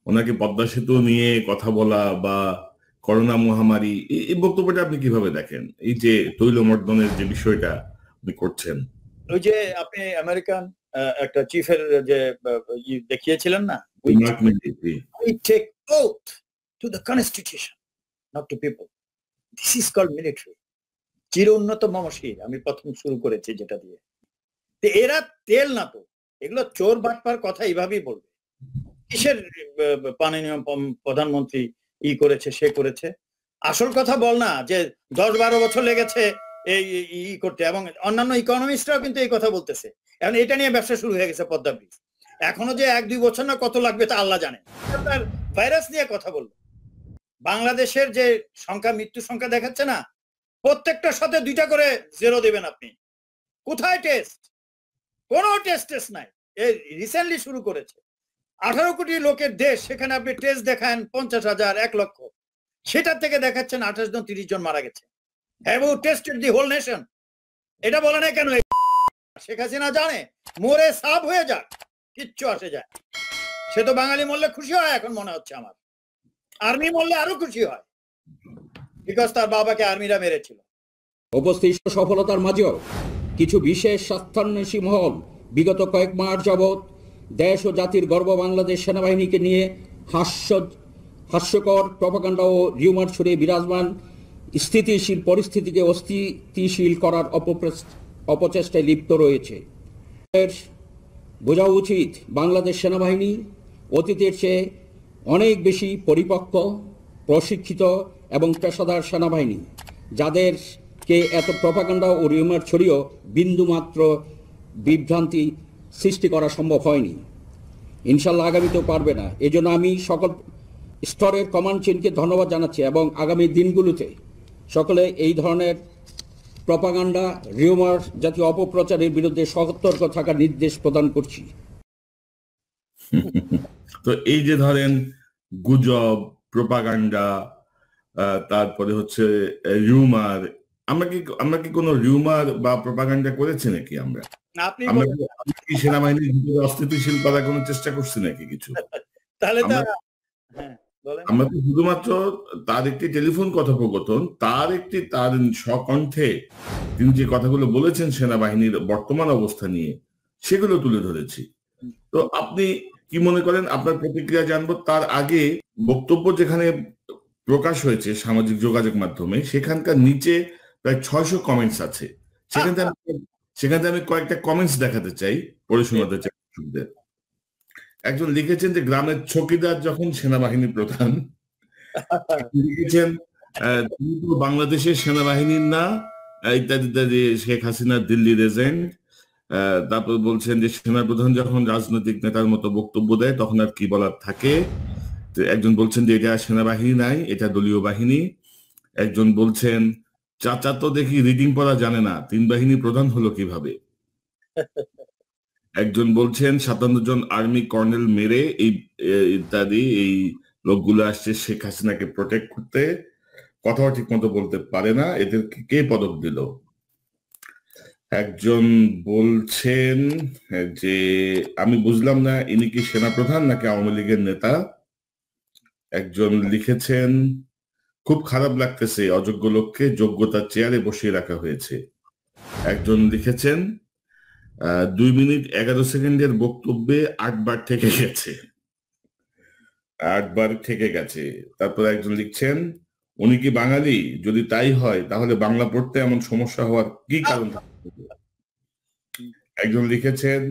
S2: ওনাকে পদ্মা সেতু নিয়ে কথা বলা বা করোনা মহামারী, এই বক্তব্যটা আপনি কিভাবে দেখেন? এই যে তৈলমর্দনের যে বিষয়টা আপনি করছেন,
S1: ওই যে আপনি আমেরিকান একটা চিফের যে দেখিয়েছিলেন না, we take oath to the constitution, not to people. This is called military. চির উন্নত মমশির আমি প্রথম শুরু করেছি যেটা দিয়ে। এরা তেল না তো, এগুলো চোর বাটপার কথা এইভাবেই বলবে। কিসের মাননীয় প্রধানমন্ত্রী করেছে, সে করেছে? আসল কথা বল না যে 10-12 বছর লেগেছে এই করতে, এবং অন্যান্য ইকোনমিস্টরাও কিন্তু এই কথা বলতেছে। এখন এটা নিয়ে ব্যবসা শুরু হয়ে গেছে, পদ্মা ব্রিজ। এখনো যে 1-2 বছর না কত লাগবে তা আল্লাহ জানে। ভাইরাস নিয়ে কথা বললো, বাংলাদেশের যে সংখ্যা, মৃত্যু সংখ্যা দেখাচ্ছে না, প্রত্যেকটার সাথে 2টা করে 0 দেবেন আপনি। কোথায় টেস্ট? কোনো টেস্ট নাই। এই রিসেন্টলি শুরু করেছে। 18 কোটি লোকের দেশ, সেখানে আপনি টেস্ট দেখান 50,000, 1 লক্ষ, সেটার থেকে দেখাচ্ছেন 28 জন 30 জন মারা গেছে। Have you tested the whole nation? এটা বলে না কেন? শেখ হাসিনা জানে মরে সাফ হয়ে যাক, কিচ্ছু আসে যায়। সে তো বাঙালি মরলে খুশি হয় এখন মনে হচ্ছে আমার, আর্মি মরলে আরো খুশি হয়, বিকজ তার বাবাকে আর্মিরা মেরেছিল।
S4: উপস্থিত সফলতার মাঝেও কিছু বিশেষ স্বার্থান্বেষী মহল বিগত কয়েক মাস যাবৎ দেশ ও জাতির গর্ব বাংলাদেশ সেনাবাহিনীকে নিয়ে হাস্যকর প্রপাগান্ডা ও রিউমার ছড়িয়ে বিরাজমান স্থিতিশীল পরিস্থিতিকে অস্থিতিশীল করার অপচেষ্টায় লিপ্ত রয়েছে। বোঝা উচিত, বাংলাদেশ সেনাবাহিনী অতীতের চেয়ে অনেক বেশি পরিপক্ক, প্রশিক্ষিত এবং পেশাদার সেনাবাহিনী, যাদেরকে এত প্রপাগান্ডা ও রিউমার ছড়িয়েও বিন্দুমাত্র বিভ্রান্তি সৃষ্টি করা সম্ভব হয়নি। ইনশাল্লাহ আগামীতেও পারবে না। এজন্য আমি সকল স্তরের কমান্ড চেইনকে ধন্যবাদ জানাচ্ছি এবং আগামী দিনগুলোতে সকলে এই ধরনের প্রপাগান্ডা, রিউমার জাতীয় অপপ্রচারের বিরুদ্ধে সতর্ক থাকার নির্দেশ প্রদান করছি।
S2: তো এই যে ধরেন গুজব, প্রপাগান্ডা, তারপরে হচ্ছে রিউমার, আমরা কি কোনো রিউমার বা প্রপাগান্ডা করেছি নাকি? আমরা কি সেনাবাহিনীর ভিতরে অস্থিতিশীল করার কোনো চেষ্টা করছি নাকি কিছু?
S1: তাহলে
S2: আমরা তো শুধুমাত্র তার একটি টেলিফোন কথোপকথন, তার স্বকণ্ঠে তিনি যে কথাগুলো বলেছেন সেনাবাহিনীর বর্তমান অবস্থা নিয়ে, সেগুলো তুলে ধরেছি। তো আপনি কি মনে করেন? আপনার প্রতিক্রিয়া জানবো। তার আগে বক্তব্য যেখানে প্রকাশ হয়েছে সামাজিক যোগাযোগ মাধ্যমে, সেখানকার নিচে প্রায় 600 কমেন্টস আছে। সেখান থেকে আমি কয়েকটা কমেন্টস দেখাতে চাই, পড়ে শোনাতে চাই। একজন লিখেছেন যে গ্রামের চৌকিদার যখন সেনাবাহিনী প্রধান, লিখেছেন তিনি তো বাংলাদেশের সেনাবাহিনীর না, ইত্যাদি ইত্যাদি, শেখ হাসিনার দিল্লি রেজেন্ট। তারপর বলছেন যে সেনাপ্রধান যখন রাজনৈতিক নেতার মতো বক্তব্য দেয় তখন আর কি বলার থাকে। একজন বলছেন যে এটা সেনাবাহিনী নাই, এটা দলীয় বাহিনী। একজন বলছেন চাচা তো দেখি রিডিং পড়া জানে না, 3 বাহিনী প্রধান হলো কিভাবে। একজন বলছেন 57 জন আর্মি কর্নেল মেরে ইত্যাদি, এই লোকগুলো আসছে শেখ হাসিনাকে প্রোটেক্ট করতে, কথাও ঠিক মতো বলতে পারে না, এদেরকে কে পদক দিল। একজন বলছেন যে আমি বুঝলাম না ইনি কি সেনাপ্রধান নাকি আওয়ামী লীগের নেতা। একজন লিখেছেন খুব খারাপ লাগতেছে, অযোগ্য লোককে যোগ্যতার চেয়ারে বসিয়ে রাখা হয়েছে। একজন লিখেছেন 2 মিনিট 11 সেকেন্ডের বক্তব্যে 8 বার থেকে গেছে, 8 বার থেকে গেছে। তারপর একজন লিখছেন উনি কি বাঙালি? যদি তাই হয় তাহলে বাংলা পড়তে এমন সমস্যা হওয়ার কি কারণ? একজন লিখেছেন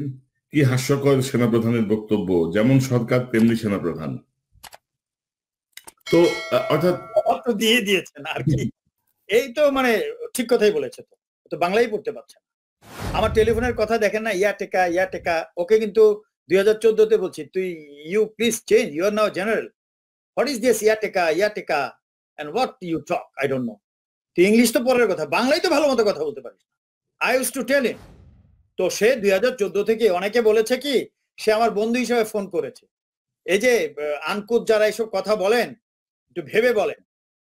S2: কি হাস্যকর সেনাপ্রধানের বক্তব্য, যেমন সরকার তেমনি সেনাপ্রধান। তো অর্থাৎ
S1: দিয়ে দিয়েছেন আর কি। এই তো মানে ঠিক কথাই বলেছে, তো বাংলাই পড়তে পারছে না। আমার টেলিফোনের কথা দেখেন না, ইয়া টেকা, ওকে কিন্তু 2014-তে বলছি তুই you please change, you are now general, what is this ইয়া টেকা and what you talk, I don't know. তুই ইংলিশ তো পরের কথা, বাংলাই তো ভালো মতো কথা বলতে পারিস না। আই ইউজ টু টেল হিম। তো সে 2014 থেকে অনেকে বলেছে কি সে আমার বন্ধু হিসেবে ফোন করেছে। এই যে আনকুত যারা এইসব কথা বলেন, একটু ভেবে বলেন।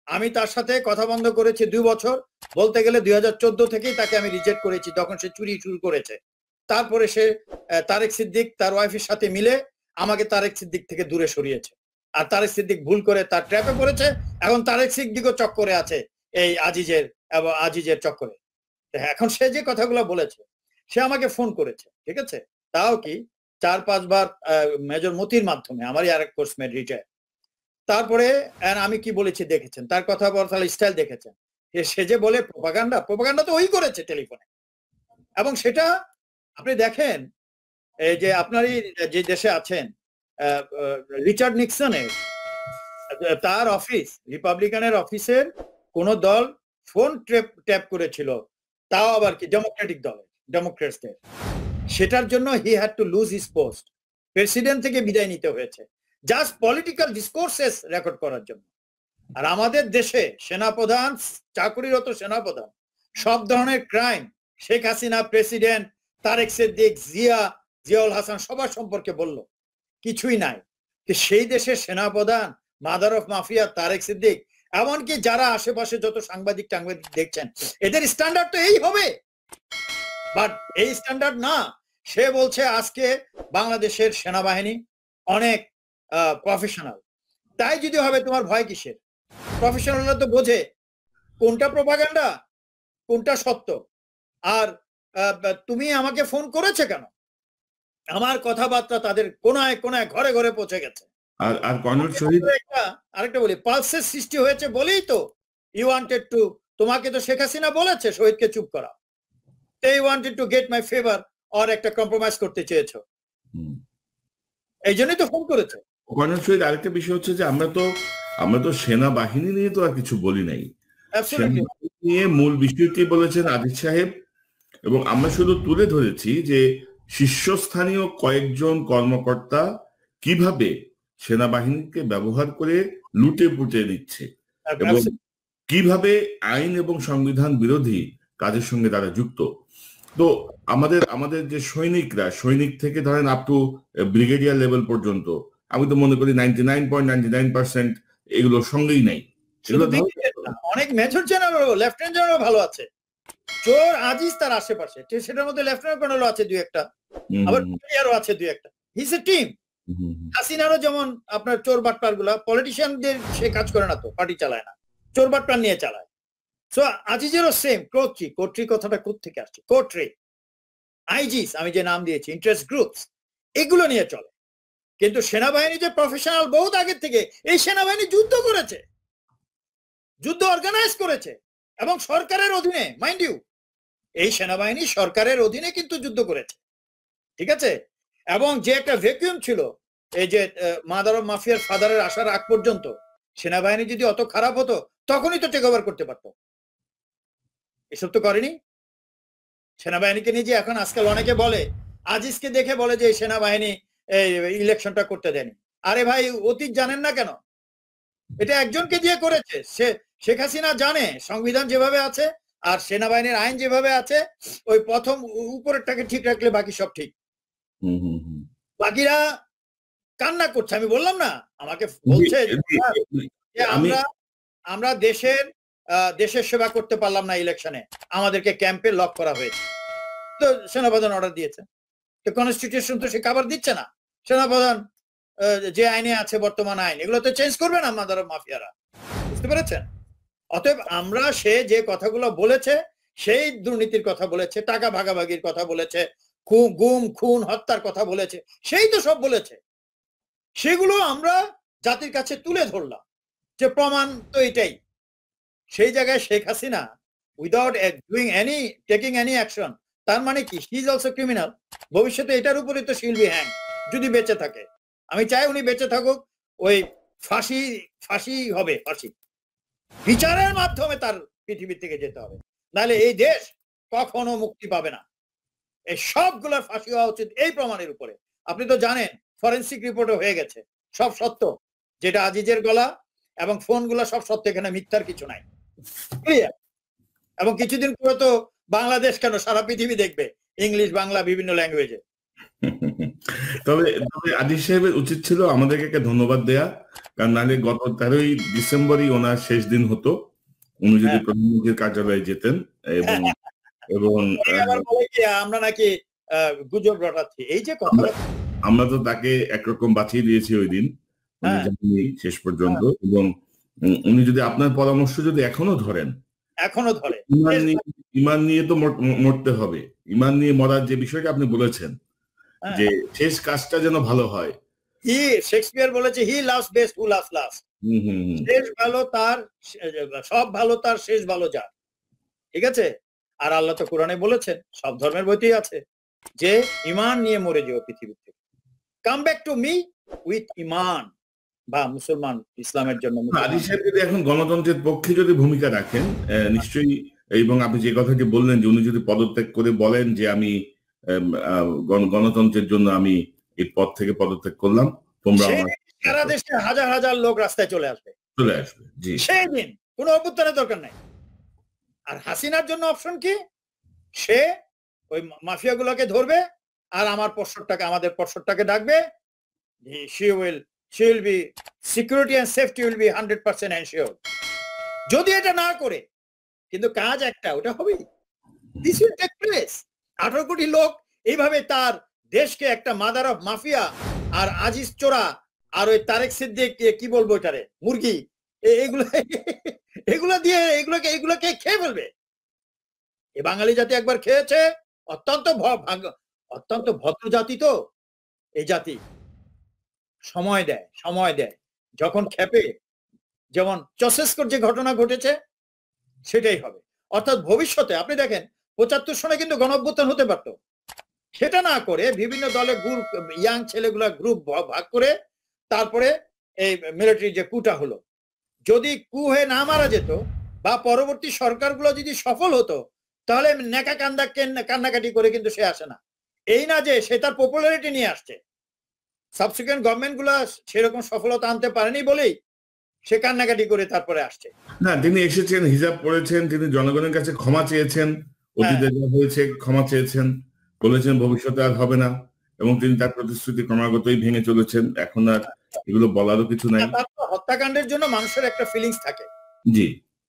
S1: আমি তার সাথে কথা বন্ধ করেছি 2 বছর, বলতে গেলে 2014 থেকেই তাকে আমি রিজেক্ট করেছি, যখন সে চুরি শুরু করেছে। তারপরে সে তারেক সিদ্দিক তার ওয়াইফের সাথে মিলে আমাকে তারেক সিদ্দিক থেকে দূরে সরিয়েছে। আর তারেক সিদ্দিক ভুল করে তার ট্র্যাপে পড়েছে, এখন তারেক সিদ্দিকও চক্করে আছে এই আজিজের চক্করে। এখন সে যে কথাগুলো বলেছে, সে আমাকে ফোন করেছে, ঠিক আছে, তাও কি 4-5 বার মেজর মতির মাধ্যমে, আমারই আরেক কোর্সমেট রিটায়ার। তারপরে আমি কি বলেছি দেখেছেন, তার কথা বলার স্টাইল দেখেছেন। সে যে বলে প্রোপাগান্ডা তো ওই করেছে টেলিফোনে। এবং সেটা আপনি দেখেন, এই যে আপনারই যে দেশে আছেন রিচার্ড নিক্সনের, তার অফিস, রিপাবলিকানের অফিসের কোন দল ফোন ট্যাপ করেছিল, তাও আবার কি ডেমোক্রেটসদের, সেটার জন্য he had to lose his post, president থেকে বিদায় নিতে হয়েছে জাস্ট পলিটিক্যাল ডিসকোর্সেস রেকর্ড করার জন্য। আর আমাদের দেশে সেনাপ্রধান, চাকরিরত সেনাপ্রধান, সব ধরনের ক্রাইম, শেখ হাসিনা, প্রেসিডেন্ট, তারেক সিদ্দিক, জিয়াউল হাসান সবার সম্পর্কে বলল, কিছুই নাই। সেই দেশের সেনাপ্রধান, mother of mafia Tarek Siddique, এমনকি যারা আশেপাশে যত সাংবাদিক দেখছেন, এদের স্ট্যান্ডার্ড তো এই হবে, বাট এই স্ট্যান্ডার্ড না। সে বলছে আজকে বাংলাদেশের সেনাবাহিনী অনেক প্রফেশনাল। তাই যদি হবে, তোমার ভয় কিসের? প্রফেশনালরা তো বোঝে কোনটা প্রোপাগান্ডা, কোনটা সত্য। আর তুমি আমাকে ফোন করেছে কেন? আমার কথাবার্তা তাদের কোনায় কোনায়, ঘরে ঘরে পৌঁছে গেছে।
S2: আর কর্নেল শহীদ,
S1: আরেকটা বলি, পালসের সৃষ্টি হয়েছে বলেই তো ইউ ওয়ান্টেড টু, তোমাকে তো শেখ হাসিনা বলেছে শহীদকে চুপ করা, they wanted to get my favor or একটা কম্প্রোমাইজ করতে চেয়েছো, এই জন্যই তো ফোন করেছে।
S2: কর্নেল শহীদ, আরেকটা বিষয় হচ্ছে যে আমরা তো সেনাবাহিনী নিয়ে তো আর কিছু বলি নাই। সেনাবাহিনী নিয়ে মূল বিষয়টি বলেছেন আজিজ সাহেব, এবং আমরা শুধু তুলে ধরেছি যে শীর্ষস্থানীয় কয়েকজন কর্মকর্তা কিভাবে সেনাবাহিনীকে ব্যবহার করে লুটে পুটে দিচ্ছে এবং কিভাবে আইন এবং সংবিধান বিরোধী কাজের সঙ্গে তারা যুক্ত। তো আমাদের যে সৈনিক থেকে ধরেন আপ টু ব্রিগেডিয়ার লেভেল পর্যন্ত, আমি তো মনে করি 99.99% এগুলোর সঙ্গেই নাই।
S1: অনেক মেজর জেনারেল, লেফটেন্যান্ট জেনারেল ভালো আছে, চোর আজিজ তার আশেপাশে, সেটার মধ্যে লেফটেন্যান্ট কর্নেলও আছে 2-1টা, আবার ব্রিগেডিয়ারও আছে 2-1টা। হিজ এ টিম। হাসিনারও যেমন আপনার চোর বাটপার গুলা, পলিটিশিয়ানদের সে কাজ করে না, তো পার্টি চালায় না, চোর বাটপার নিয়ে চালায়। So আজিজেরও same. কোট্রি কথাটা কোত্থেকে আসছে? কোট্রি, আইজিস, আমি যে নাম দিয়েছি, ইন্টারেস্ট গ্রুপস, এগুলো নিয়ে চলে। কিন্তু সেনাবাহিনী যে প্রফেশনাল, বহুত আগের থেকে এই সেনাবাহিনী যুদ্ধ করেছে, যুদ্ধ অর্গানাইজ করেছে, এবং সরকারের অধীনে, মাইন্ড ইউ, এই সেনাবাহিনী সরকারের অধীনে কিন্তু যুদ্ধ করেছে, ঠিক আছে। এবং যে একটা ভ্যাকুয়াম ছিল, এই যে মাদার অফ মাফিয়ার ফাদারের আসার আগ পর্যন্ত, সেনাবাহিনী যদি অত খারাপ হতো তখনই তো টেক ওভার করতে পারতো। এসব তো করেনি। সেনাবাহিনীকে নিয়ে যে এখন আজকাল অনেকে বলে, আজিজকে দেখে বলে যে সেনাবাহিনী ইলেকশনটা করতে দেয়নি। আরে ভাই, অতীত জানেন না কেন? এটা একজনকে দিয়ে করেছে। শেখ হাসিনা জানে সংবিধান যেভাবে আছে আর সেনাবাহিনীর আইন যেভাবে আছে, ওই প্রথম উপরেরটাকে ঠিক রাখলে বাকি সব ঠিক। বাকিরা কান্না করছে। আমি বললাম না, আমাকে বলছে যে আমরা দেশের সেবা করতে পারলাম না ইলেকশনে, আমাদেরকে ক্যাম্পে লক করা হয়েছে। তো সেনাপ্রধান অর্ডার দিয়েছে, তো কনস্টিটিউশন তো সে কাভার দিচ্ছে না। সেনাপ্রধান যে আইনে আছে, বর্তমান আইন, এগুলো তো চেঞ্জ করবে না আমাদের মাফিয়ারা, বুঝতে পেরেছেন? অতএব আমরা, সে যে কথাগুলো বলেছে, সেই দুর্নীতির কথা বলেছে, টাকা ভাগাভাগির কথা বলেছে, গুম খুন হত্যার কথা বলেছে, সেই তো সব বলেছে। সেগুলো আমরা জাতির কাছে তুলে ধরলাম যে প্রমাণ তো এটাই। সেই জায়গায় Sheikh Hasina without taking any action, তার মানে কি হি ইজ অলসো ক্রিমিনাল। ভবিষ্যতে এটার উপরে তো শিল বি হ্যাং, যদি বেঁচে থাকে। আমি চাই উনি বেঁচে থাকুক, ওই ফাঁসি হবে, ফাঁসি বিচারের মাধ্যমে তার পৃথিবী থেকে যেতে হবে, নাহলে এই দেশ কখনো মুক্তি পাবে না। এই সবগুলোর ফাঁসি হওয়া উচিত এই প্রমাণের উপরে। আপনি তো জানেন, ফরেন্সিক রিপোর্টও হয়ে গেছে, সব সত্য, যেটা আজিজের গলা এবং ফোনগুলো সব সত্য, এখানে মিথ্যার কিছু নাই, ক্লিয়ার। এবং কিছুদিন পরে তো বাংলাদেশ কেন, সারা পৃথিবী দেখবে ইংলিশ বাংলা বিভিন্ন ল্যাঙ্গুয়েজে।
S2: তবে তবে আজিজ সাহেবের উচিত ছিল আমাদেরকে একটা ধন্যবাদ দেয়া, কারণ নাহলে গত 13ই ডিসেম্বরই ওনার শেষ দিন হতো, উনি যদি
S1: হ্যাঁ।
S2: প্রধানমন্ত্রীর কার্যালয়ে যেতেন। এবং এবং
S1: আবার বলে কি আমরা নাকি গুজব রটাচ্ছি, এই যে কথা।
S2: আমরা তো তাকে একরকম বাঁচিয়ে দিয়েছি ওই দিন, উনি
S1: হ্যাঁ।
S2: যাননি শেষ পর্যন্ত। এবং উনি যদি আপনার পরামর্শ যদি এখনো ধরেন,
S1: এখনো ধরে
S2: ইমান নিয়ে তো মরতে হবে, ইমান নিয়ে মরার যে বিষয়টা আপনি বলেছেন,
S1: হ্যাঁ।
S2: যে শেষ কাজটা যেন ভালো হয়।
S1: শেক্সপিয়ার বলেছে he loves best who loves last. শেষ ভালো তার, সব ভালো তার, শেষ ভালো যার। ঠিক আছে? আর আল্লাহ তো কোরআনে বলেছেন, সব ধর্মের বইতেই আছে, যে ইমান নিয়ে মরে যেও পৃথিবী থেকে, come back to me with ইমান, বা মুসলমান ইসলামের জন্য।
S2: আজিজ সাহেব যদি এখন গণতন্ত্রের পক্ষে যদি ভূমিকা রাখেন, নিশ্চয়ই, এবং আপনি যে কথাটি বললেন যে উনি যদি পদত্যাগ করে বলেন যে আমি গণতন্ত্রের জন্য আমি এই পদ থেকে পদত্যাগ করলাম, তোমরা
S1: সারা দেশে হাজার হাজার লোক রাস্তায় চলে আসবে।
S2: জি,
S1: সেই দিন কোনো অভ্যুত্থানের দরকার নাই। আর হাসিনার জন্য অপশন কি? সে ওই মাফিয়া গুলোকে ধরবে আর আমাদের পর্ষদটাকে ডাকবে, she will be security and safety will be 100% ensured. যদি এটা না করে, কিন্তু কাজ একটা, ওটা হবেই, this will take place। 18 কোটি লোক এইভাবে তার দেশকে একটা মাদার অফ মাফিয়া আর আজিজ চোরা আর ওই তারেক সিদ্দিক, কি বলবো এটারে, মুরগি, এগুলো দিয়ে এগুলোকে খেয়ে ফেলবে। এ বাঙালি জাতি একবার খেয়েছে, অত্যন্ত ভদ্র জাতি, তো এই জাতি সময় দেয়, যখন খেপে, যেমন চসেস্কর যে ঘটনা ঘটেছে সেটাই হবে। অর্থাৎ ভবিষ্যতে আপনি দেখেন 75 সনে কিন্তু গণঅভ্যুত্থান হতে পারতো, সেটা না করে বিভিন্ন দলে গ্রুপ, ইয়াং ছেলেগুলা গ্রুপ ভাগ করে তারপরে এই মিলিটারি যে কুটা হলো, যদি কু হয়ে না মারা যেত বা পরবর্তী সরকারগুলো যদি সফল হতো, তাহলে নেকা কান্নাকাটি করে কিন্তু সে আসে না। এই না যে সে তার পপুলারিটি নিয়ে আসছে, সাবসিকুয়েন্ট গভর্নমেন্ট গুলা সেরকম সফলতা আনতে পারেনি বলেই সে কান্নাকাটি করে তারপরে আসছে।
S2: না, তিনি এসেছেন, হিজাব পড়েছেন, তিনি জনগণের কাছে ক্ষমা চেয়েছেন, অতীতে যা হয়েছে ক্ষমা চেয়েছেন, বলেছেন ভবিষ্যতে আর হবে না, এবং তিনি তার প্রতিশ্রুতি ক্রমাগতই ভেঙে চলেছেন। এখন আর এগুলো বলারও কিছু নাই।
S1: হত্যাকাণ্ডের জন্য মানুষের একটা ফিলিংস থাকে,
S2: জি,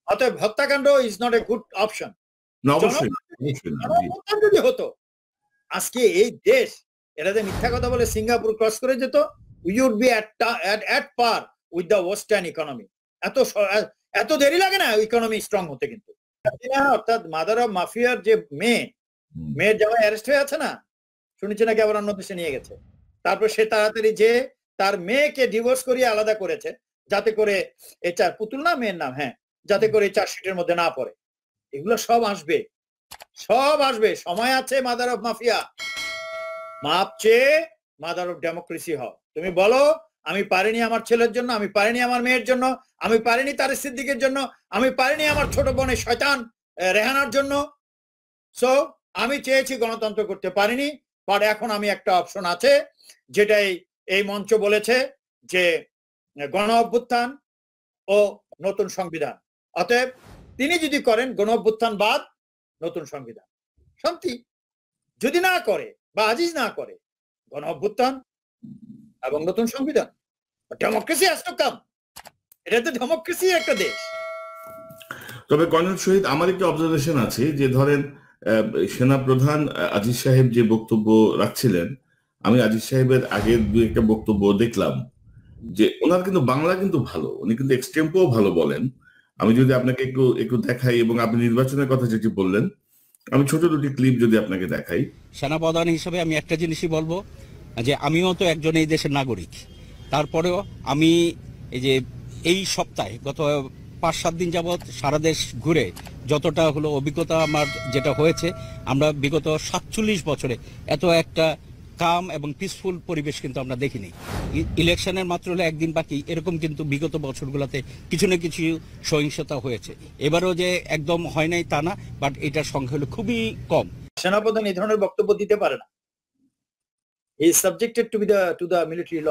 S1: অতএব হত্যাকাণ্ড is not a good option.
S2: অবশ্যই
S1: যদি হতো আজকে এই দেশ, এরা যে মিথ্যা কথা বলে সিঙ্গাপুর ক্রস করে যেত, we would be at par with the western economy। এত দেরি লাগে না ইকোনমি স্ট্রং হতে। কিন্তু অর্থাৎ মাদার অফ মাফিয়ার যে মেয়ের জামাই অ্যারেস্ট হয়ে আছে না, শুনেছি নাকি আবার অন্য দেশে নিয়ে গেছে। তারপর সে তাড়াতাড়ি যে তার মেয়েকে ডিভোর্স করিয়ে আলাদা করেছে, যাতে করে এই পুতুল না মেয়ের নাম, হ্যাঁ, যাতে করে চার্জশিটের মধ্যে না পড়ে। এগুলো সব আসবে, সময় আছে। মাদার অফ মাফিয়া, মাপ চেয়ে মাদার অফ ডেমোক্রেসি হও। তুমি বলো আমি পারিনি আমার ছেলের জন্য, আমি পারিনি আমার মেয়ের জন্য, আমি পারিনি তারেক সিদ্দিকের জন্য, আমি পারিনি আমার ছোট বোনের শয়তান রেহানার জন্য। সো আমি চেয়েছি গণতন্ত্র করতে পারিনি, বাট এখন আমি একটা অপশন আছে, যেটাই এই মঞ্চ বলেছে যে গণ অভ্যুত্থান ও নতুন সংবিধান। অতএব তিনি যদি করেন গণ অভ্যুত্থান বাদ নতুন সংবিধান, শান্তি। যদি না করে বা আজিজ না করে, গণ অভ্যুত্থান এবং নতুন সংবিধান, ডেমোক্রেসি হ্যাজ টু কাম। এটা তো ডেমোক্রেসি একটা দেশ।
S2: তবে কর্নেল শহীদ, আমার একটা অবজারভেশন আছে যে ধরেন সেনা প্রধান আজিজ সাহেব যে বক্তব্য রাখছিলেন, আমি আজিজ সাহেবের আগের দু একটা বক্তব্য দেখলাম যে ওনার কিন্তু বাংলা কিন্তু ভালো, উনি কিন্তু এক্সটেম্পোও ভালো বলেন। আমি যদি আপনাকে একটু দেখাই, এবং আপনি নির্বাচনের কথা যেটি বললেন, আমি ছোট দুটি ক্লিপ যদি আপনাকে দেখাই।
S4: সেনাপ্রধান হিসেবে আমি একটা জিনিসই বলবো, যে আমিও তো একজন এই দেশের নাগরিক। তারপরেও আমি এই সপ্তাহে গত 5-7 দিন যাবৎ সারা দেশ ঘুরে যতটা হলো অভিজ্ঞতা আমার যেটা হয়েছে, আমরা বিগত 47 বছরে এত একটা কাম এবং পিসফুল পরিবেশ কিন্তু আমরা দেখিনি। ইলেকশনের মাত্র হলো একদিন বাকি, এরকম কিন্তু বিগত বছরগুলোতে কিছু না কিছু সহিংসতা হয়েছে। এবারও যে একদম হয় নাই তা না, বাট এটার সংখ্যা হলো খুবই কম।
S1: সেনাপ্রধান এই ধরনের বক্তব্য দিতে পারে না। He is subjected to the military law.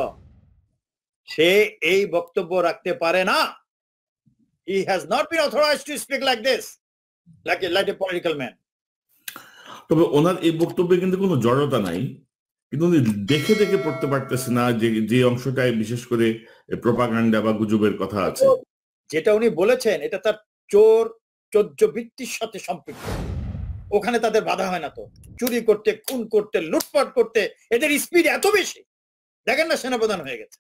S1: সে এই বক্তব্য রাখতে পারে না। He has not been authorized to speak like this, like a political man.
S2: তবে ওনার এই বক্তব্যে কিন্তু কোনো জড়তা নাই, কিন্তু উনি দেখে দেখে পড়তে পারতেছে না যে যে অংশটায় বিশেষ করে প্রোপাগান্ডা বা গুজবের কথা আছে।
S1: যেটা উনি বলেছেন এটা তার চোদ্দ বৃত্তির সাথে সম্পৃক্ত। ওখানে তাদের বাধা হয় না তো, চুরি করতে, খুন করতে, লুটপাট করতে এদের স্পিড এত বেশি। দেখেন না সেনাপ্রধান হয়ে গেছে,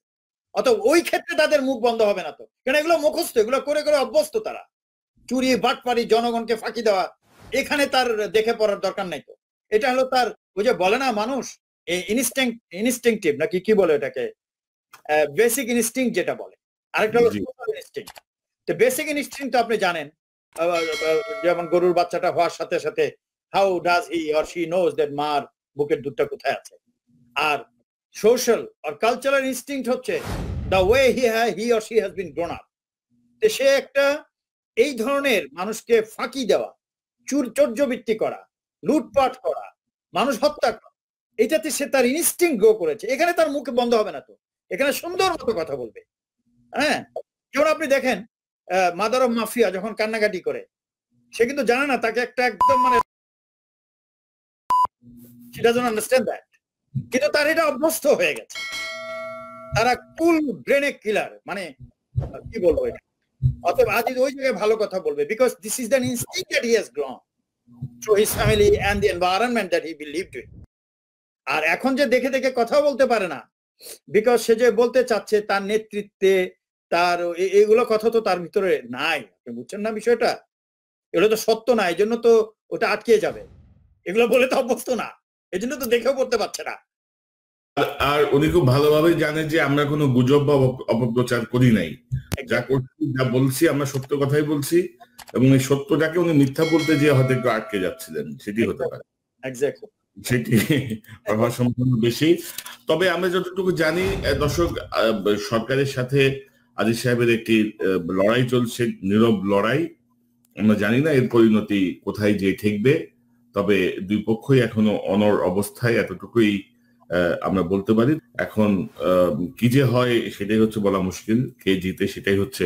S1: অত ওই ক্ষেত্রে তাদের মুখ বন্ধ হবে না তো, কারণ এগুলো মুখস্থ, এগুলো করে করে অভ্যস্ত তারা। চুরি, বাটপারি, জনগণকে ফাঁকি দেওয়া, এখানে তার দেখে পড়ার দরকার নাই তো। এটা হলো তার, ওই যে বলে না মানুষ ইনস্টিংক্টিভ নাকি কি বলে এটাকে, বেসিক ইনস্টিংক্ট যেটা বলে, আরেকটা হলো সোশ্যাল ইনস্টিংক্ট। তো বেসিক ইনস্টিংক্ট তো আপনি জানেন, যেমন গরুর বাচ্চাটা হওয়ার সাথে সাথে how does he or she knows that মার বুকের দুধটা কোথায় আছে। আর সোশ্যাল আর কালচারাল ইনস্টিংক্ট হচ্ছে the way he or she has been grown up. তো সে একটা এই ধরনের মানুষকে ফাঁকি দেওয়া, চর্যবৃত্তি করা, লুটপাট করা, মানুষ হত্যা করা, এটাতে সে তার ইনস্টিংক্ট গ্রো করেছে। এখানে তার মুখে বন্ধ হবে না তো, এখানে সুন্দর মতো কথা বলবে। হ্যাঁ, যেমন আপনি দেখেন মাদার অফ মাফিয়া যখন কান্নাকাটি করে, সে কিন্তু জানে না তাকে একটা একদম মানে she doesn't understand that, কিন্তু তার এটা অভ্যস্ত হয়ে গেছে। তারা কুল ব্রেনে কিলার, মানে কি বলবো এটা। অতএব আজিজ ওই জায়গায় ভালো কথা বলবে, because this is then instinct that he has grown through his family and the environment that he believed in. আর এখন যে দেখে দেখে কথা বলতে পারে না, বিকজ সে যে বলতে চাচ্ছে তার নেতৃত্বে, তার এগুলো কথা তো তার ভিতরে নাই। আপনি বুঝছেন না বিষয়টা, এগুলো তো সত্য না, এই জন্য তো ওটা আটকে যাবে। এগুলো বলে তো অভ্যস্ত না, এই জন্য তো দেখেও পড়তে পারছে না।
S2: আর উনি খুব ভালোভাবে জানে যে আমরা কোনো গুজব বা অপপ্রচার করি নাই, যা করছি, যা বলছি আমরা সত্য কথাই বলছি, এবং এই সত্যটাকে উনি মিথ্যা বলতে যে হয়তো একটু আটকে যাচ্ছিলেন, সেটি হতে পারে।
S1: এক্স্যাক্টলি,
S2: সেটি প্রভাব সম্পূর্ণ বেশি। তবে আমরা যতটুকু জানি দর্শক, সরকারের সাথে আজিজ সাহেবের একটি লড়াই চলছে, নীরব লড়াই। আমরা জানি না এর পরিণতি কোথায় যে ঠেকবে, তবে দুই পক্ষই এখনো অনড় অবস্থায়, এতটুকুই আমরা বলতে পারি। এখন কি যে হয় সেটাই হচ্ছে বলা মুশকিল, কে জিতে সেটাই হচ্ছে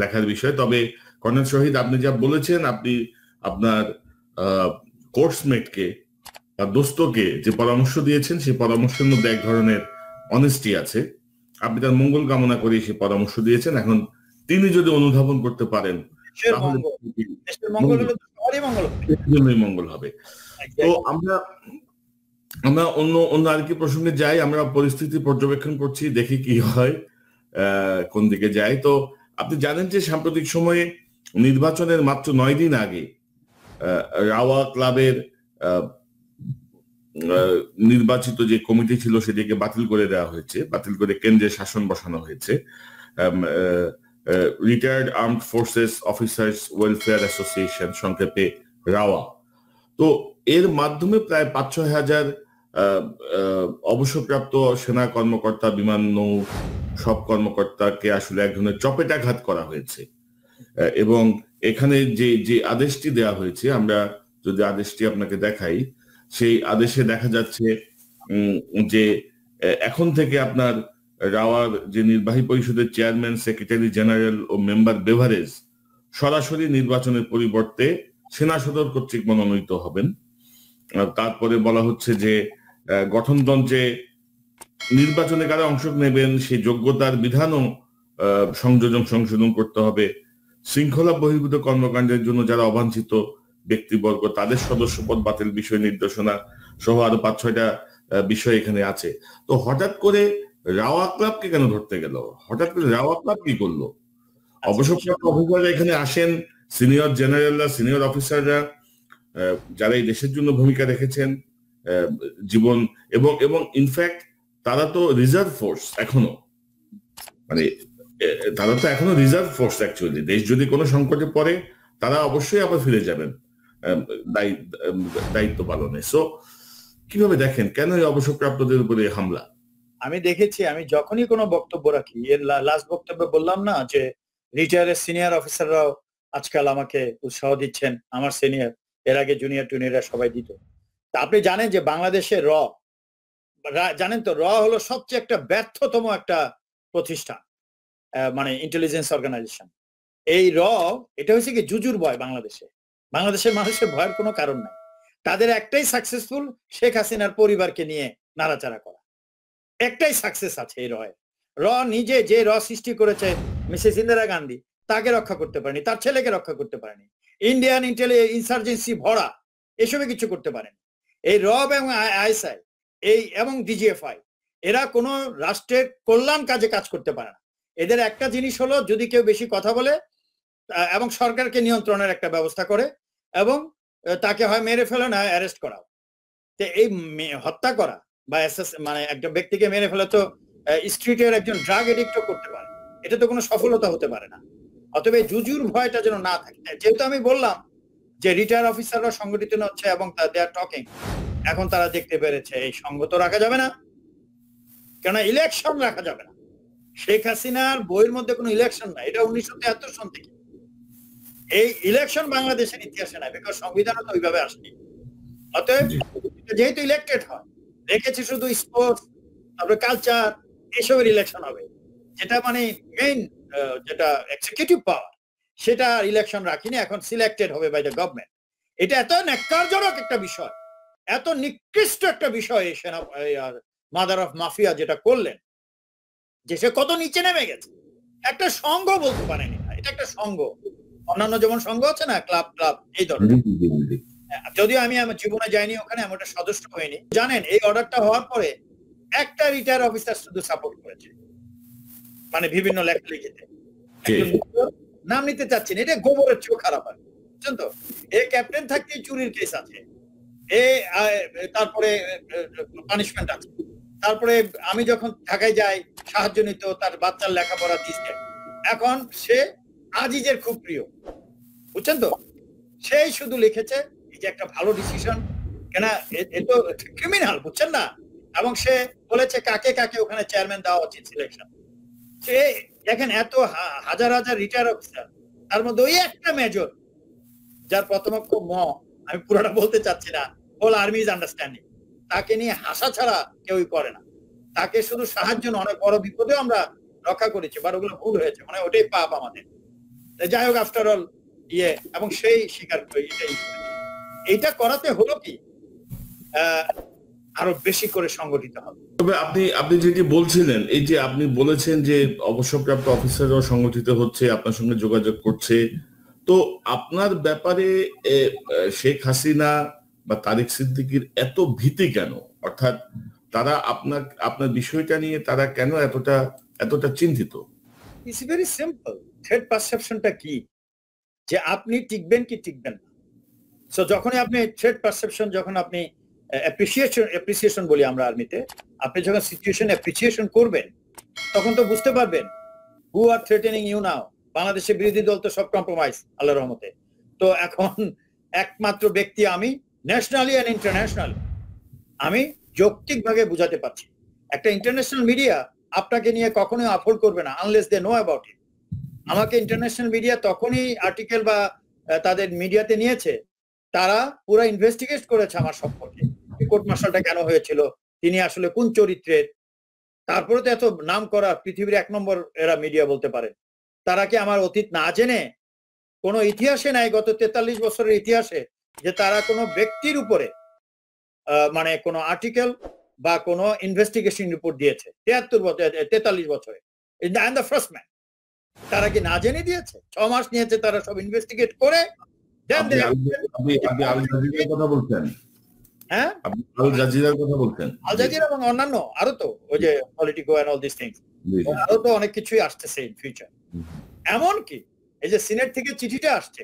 S2: দেখার বিষয়। তবে কর্নেল শহীদ, আপনি যা বলেছেন, আপনি আপনার কোর্সমেটকে বা দোস্তকে যে পরামর্শ দিয়েছেন, সেই পরামর্শের মধ্যে এক ধরনের অনেস্টি আছে। আপনি তার মঙ্গল কামনা করে সেই পরামর্শ দিয়েছেন। এখন তিনি যদি অনুধাবন করতে পারেন তাহলে মঙ্গল হবে। তো আমরা অন্য আর কি প্রসঙ্গে যাই। আমরা পরিস্থিতি পর্যবেক্ষণ করছি, দেখি কি হয়, কোন দিকে যায়। তো আপনি জানেন যে সাম্প্রতিক সময়ে নির্বাচনের মাত্র 9 দিন আগে রাওয়া ক্লাবের নির্বাচিত যে কমিটি ছিল সেটিকে বাতিল করে দেওয়া হয়েছে, বাতিল করে কেন্দ্রের শাসন বসানো হয়েছে। Retired armed forces officers welfare association, সংক্ষেপে রাওয়া। তো এর মাধ্যমে প্রায় 5-6 হাজার অবসরপ্রাপ্ত সেনা কর্মকর্তা, বিমান নৌ সব কর্মকর্তাকে আসলে এক ধরনের চপেটাঘাত করা হয়েছে। এবং এখানে যে আদেশটি দেওয়া হয়েছে, আমরা যদি আদেশটি আপনাকে দেখাই, সেই আদেশে দেখা যাচ্ছে যে এখন থেকে আপনার রাওয়ার যে নির্বাহী পরিষদের চেয়ারম্যান, সেক্রেটারি জেনারেল ও মেম্বার বেভারেজ সরাসরি নির্বাচনের পরিবর্তে সেনা সদর কর্তৃক মনোনীত হবেন। তারপরে বলা হচ্ছে যে গঠনতন্ত্রে নির্বাচনে কারা অংশ নেবেন সেই যোগ্যতার বিধানও সংশোধন করতে হবে। শৃঙ্খলা বহির্ভূত কর্মকাণ্ডের জন্য যারা অবাঞ্ছিত ব্যক্তিবর্গ, তাদের সদস্যপদ বাতিল বিষয় নির্দেশনা সহ আরো 5-6টা বিষয় এখানে আছে। তো হঠাৎ করে রাওয়া ক্লাবকে কেন ধরতে গেল? হঠাৎ করে রাওয়া ক্লাব কি করলো? অবসরপ্রাপ্ত অফিসাররা এখানে আসেন, সিনিয়র জেনারেলরা, সিনিয়র অফিসাররা, যারা এই দেশের জন্য ভূমিকা রেখেছেন জীবন, এবং ইনফ্যাক্ট তারা তো রিজার্ভ ফোর্স এখনো, মানে তারা তো এখনো রিজার্ভ ফোর্স। অ্যাকচুয়ালি দেশ যদি কোনো সংকটে পড়ে তারা অবশ্যই আবার ফিরে যাবেন দায়িত্ব পালনে। সো কিভাবে দেখেন কেন এই অবসরপ্রাপ্তদের উপরে হামলা?
S1: আমি দেখেছি, আমি যখনই কোনো বক্তব্য রাখি, এর লাস্ট বক্তব্যে বললাম না যে রিটায়ারের সিনিয়র অফিসাররাও আজকাল আমাকে উৎসাহ দিচ্ছেন, আমার সিনিয়র, এর আগে জুনিয়র টুনিয়ররা সবাই দিত। তা আপনি জানেন যে বাংলাদেশের জানেন তো, হলো সবচেয়ে একটা ব্যর্থতম একটা প্রতিষ্ঠান, মানে ইন্টেলিজেন্স অর্গানাইজেশন। এই এটা হচ্ছে কি জুজুর ভয়। বাংলাদেশের মানুষের ভয়ের কোনো কারণ নাই। তাদের একটাই সাকসেসফুল, শেখ হাসিনার পরিবারকে নিয়ে নাড়াচাড়া করা। একটাই সাকসেস আছে এই র নিজে যে সৃষ্টি করেছে মিসেস ইন্দিরা গান্ধী, তাকে রক্ষা করতে পারেনি, তার ছেলেকে রক্ষা করতে পারেনি, ইন্ডিয়ান ইনসার্জেন্সি ভরা এসবে কিছু করতে পারেনি। এই রব এবং আইএসআই এবং ডিজিএফআই এরা কোনো রাষ্ট্রের কল্যাণ কাজে কাজ করতে পারে না। এদের একটা জিনিস হলো, যদি কেউ বেশি কথা বলে এবং সরকারকে নিয়ন্ত্রণের একটা ব্যবস্থা করে এবং তাকে হয় মেরে ফেলে না অ্যারেস্ট করা। তো এই হত্যা করা বা মানে একজন ব্যক্তিকে মেরে ফেলে তো স্ট্রিটের একজন ড্রাগ এডিক্টও করতে পারে, এটা তো কোনো সফলতা হতে পারে না। অতএব জুজুর ভয়টা যেন না থাকে। যেহেতু আমি বললাম যে রিটায়ার অফিসাররা সংগঠিত হচ্ছে এবং দে আর টকিং, এখন তারা দেখতে পেরেছে এই সঙ্গ তো রাখা যাবে না, কেন ইলেকশন রাখা যাবে না। শেখ হাসিনার বইয়ের মধ্যে কোনো ইলেকশন নাই, এটা 1973 সন থেকে। এই ইলেকশন বাংলাদেশের ইতিহাসে নাই, বিকজ সংবিধানও তো ওইভাবে আসেনি। অতএব যেহেতু ইলেক্টেড হয়, রেখেছে শুধু স্পোর্টস, তারপরে কালচার, এসবের ইলেকশন হবে, যেটা মানে মেইন যেটা এক্সিকিউটিভ পাওয়ার, সেটা ইলেকশন রাখিনি। এখন সিলেক্টেড হবে বাই দ্য গভর্নমেন্ট। এটা এত ন্যাক্কারজনক একটা বিষয়, এত নিকৃষ্ট একটা বিষয় সেনা মাদার অফ মাফিয়া যেটা করলেন, যে সে কত নিচে নেমে গেছে। একটা সংঘ বলতে পারেনি, এটা একটা সংঘ। অন্যান্য যেমন সংঘ আছে না, ক্লাব এই ধরনের, যদিও আমি আমার জীবনে যাইনি ওখানে, আমি ওটা সদস্য হইনি। জানেন এই অর্ডারটা হওয়ার পরে একটা রিটায়ার অফিসার শুধু সাপোর্ট করেছে, মানে বিভিন্ন লেখালেখিতে। নাম নিতে চাচ্ছি না, এটা গোবরের চেয়েও খারাপ হয়, বুঝছেন তো। এ ক্যাপ্টেন থাকতে চুরির কেস আছে, তারপরে পানিশমেন্ট আছে। তারপরে আমি যখন ঢাকায় যাই সাহায্য নিত, তার বাচ্চার লেখাপড়া দিচ্ছে। এখন সে আজিজের খুব প্রিয়, বুঝছেন তো। সেই শুধু লিখেছে যে একটা ভালো ডিসিশন, কেন এ তো ক্রিমিনাল, বুঝছেন না। এবং সে বলেছে কাকে কাকে ওখানে চেয়ারম্যান দেওয়া উচিত সিলেকশন। সে দেখেন এত হাজার হাজার রিটায়ার অফিসার, তার মধ্যে ওই একটা মেজর যার প্রথম অক্ষর ম, আমি পুরোটা বলতে চাচ্ছি না, হোল আর্মি ইজ আন্ডারস্ট্যান্ডিং, তাকে নিয়ে হাসা ছাড়া কেউই করে না। তাকে শুধু সাহায্য না, অনেক বড় বিপদেও আমরা রক্ষা করেছি, বাট ওগুলো ভুল হয়েছে, মানে ওটাই পাপ আমাদের। যাই হোক, আফটার অল এবং সেই স্বীকার করে এইটা করাতে হলো কি আরো বেশি করে সংগঠিত হবে।
S2: তবে আপনি যেটি বলছিলেন, এই যে আপনি বলেছেন যে অবসরপ্রাপ্ত অফিসাররাও সংগঠিত হচ্ছে, আপনার সঙ্গে যোগাযোগ করছে, তো আপনার ব্যাপারে শেখ হাসিনা বা তারেক সিদ্দিকীর এত ভীতি কেন? অর্থাৎ তারা আপনার বিষয়টা নিয়ে তারা কেন এতটা চিন্তিত?
S1: It's very simple. থ্রেট পারসেপশনটা কি, যে আপনি টিকবেন কি টিকবেন না। সো যখনই আপনি থ্রেট পারসেপশন, যখন আপনি অ্যাপ্রিসিয়েশন বলি আমরা আর্মিতে, আপনি যখন সিচুয়েশন অ্যাপ্রিসিয়েশন করবেন, তখন তো বুঝতে পারবেন হু আর থ্রেটেনিং ইউ নাও। বাংলাদেশের বিরোধী দল তো সব কম্প্রোমাইজ আল্লাহর রহমতে। তো এখন একমাত্র ব্যক্তি আমি, ন্যাশনালি এন্ড ইন্টারন্যাশনালি, আমি যৌক্তিকভাবে বুঝাতে পারছি। একটা ইন্টারন্যাশনাল মিডিয়া আপনাকে নিয়ে কখনোই আপহোল্ড করবে না unless they know about it. আমাকে ইন্টারন্যাশনাল মিডিয়া তখনই আর্টিকেল বা তাদের মিডিয়াতে নিয়েছে, তারা পুরো ইনভেস্টিগেট করেছে আমার সম্পর্কে, কোর্ট মার্শালটা কেন হয়েছিল, তিনি আসলে কোন চরিত্রের। তারপরে তো এত নাম করা পৃথিবীর 1 নম্বর এরা মিডিয়া বলতে পারে। তারা কি আমার অতীত না জেনে, কোনো ইতিহাসে নাই গত 43 বছরের ইতিহাসে যে তারা কোনো ব্যক্তির উপরে মানে কোনো আর্টিকেল বা কোনো ইনভেস্টিগেশন রিপোর্ট দিয়েছে 43 বছরে। The first man. তারা কি না জেনে দিয়েছে? 6 মাস নিয়েছে তারা সব ইনভেস্টিগেট করে।
S2: কথা বলছেন?
S1: হ্যাঁ,
S2: আল জাজিরার কথা বলছেন?
S1: আল জাজিরা এবং অন্যান্য আরো তো ওই যে Politico and all this things, আরো তো অনেক কিছুই আসতেছে ইন ফিউচার। এমনকি এই যে সিনেট থেকে চিঠিটা আসছে,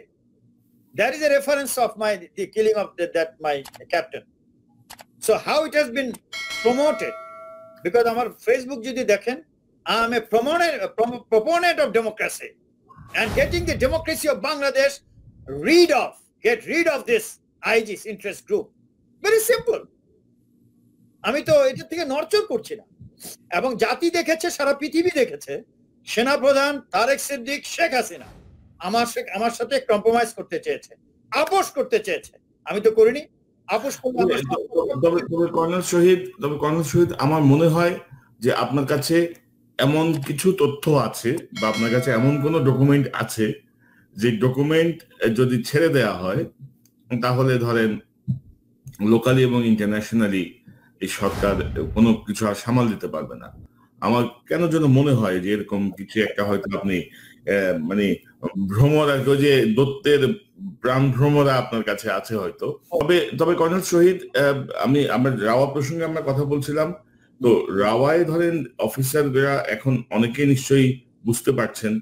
S1: that is a reference of my the killing of that my captain. So how it has been promoted, because আমার ফেসবুক যদি দেখেন, I am a proponent of democracy and getting the democracy of Bangladesh get rid of this IG's interest group. Very simple. আমি তো এটা থেকে নড়চড় করছি না। এবং জাতি দেখেছে, সারা পৃথিবী দেখেছে, সেনাপ্রধান তারেক সিদ্দিক, শেখ হাসিনা আমার সাথে কম্প্রোমাইজ করতে চেয়েছে, আপোষ করতে চেয়েছে। আমি তো করিনি। আপোষ করলে
S2: তবে কর্নেল শহীদ, আমার মনে হয় যে আপনার কাছে এমন কিছু তথ্য আছে বা আপনার কাছে এমন কোন ডকুমেন্ট আছে যে ডকুমেন্ট যদি ছেড়ে দেয়া হয়, তাহলে ধরেন লোকালি এবং ইন্টারন্যাশনালি এই সরকার কোনো কিছু আর সামাল দিতে পারবে না। আমার কেন যেন মনে হয় যে এরকম কিছু একটা হয়তো আপনি মানে ভ্রমরা, ওই যে দত্তের প্রাণ ভ্রমরা আপনার কাছে আছে হয়তো। তবে কর্নেল শহীদ, আমরা রাওয়া প্রসঙ্গে আমরা কথা বলছিলাম, তো রাওয়ায় ধরেন অফিসাররা এখন অনেকে নিশ্চয়ই বুঝতে পারছেন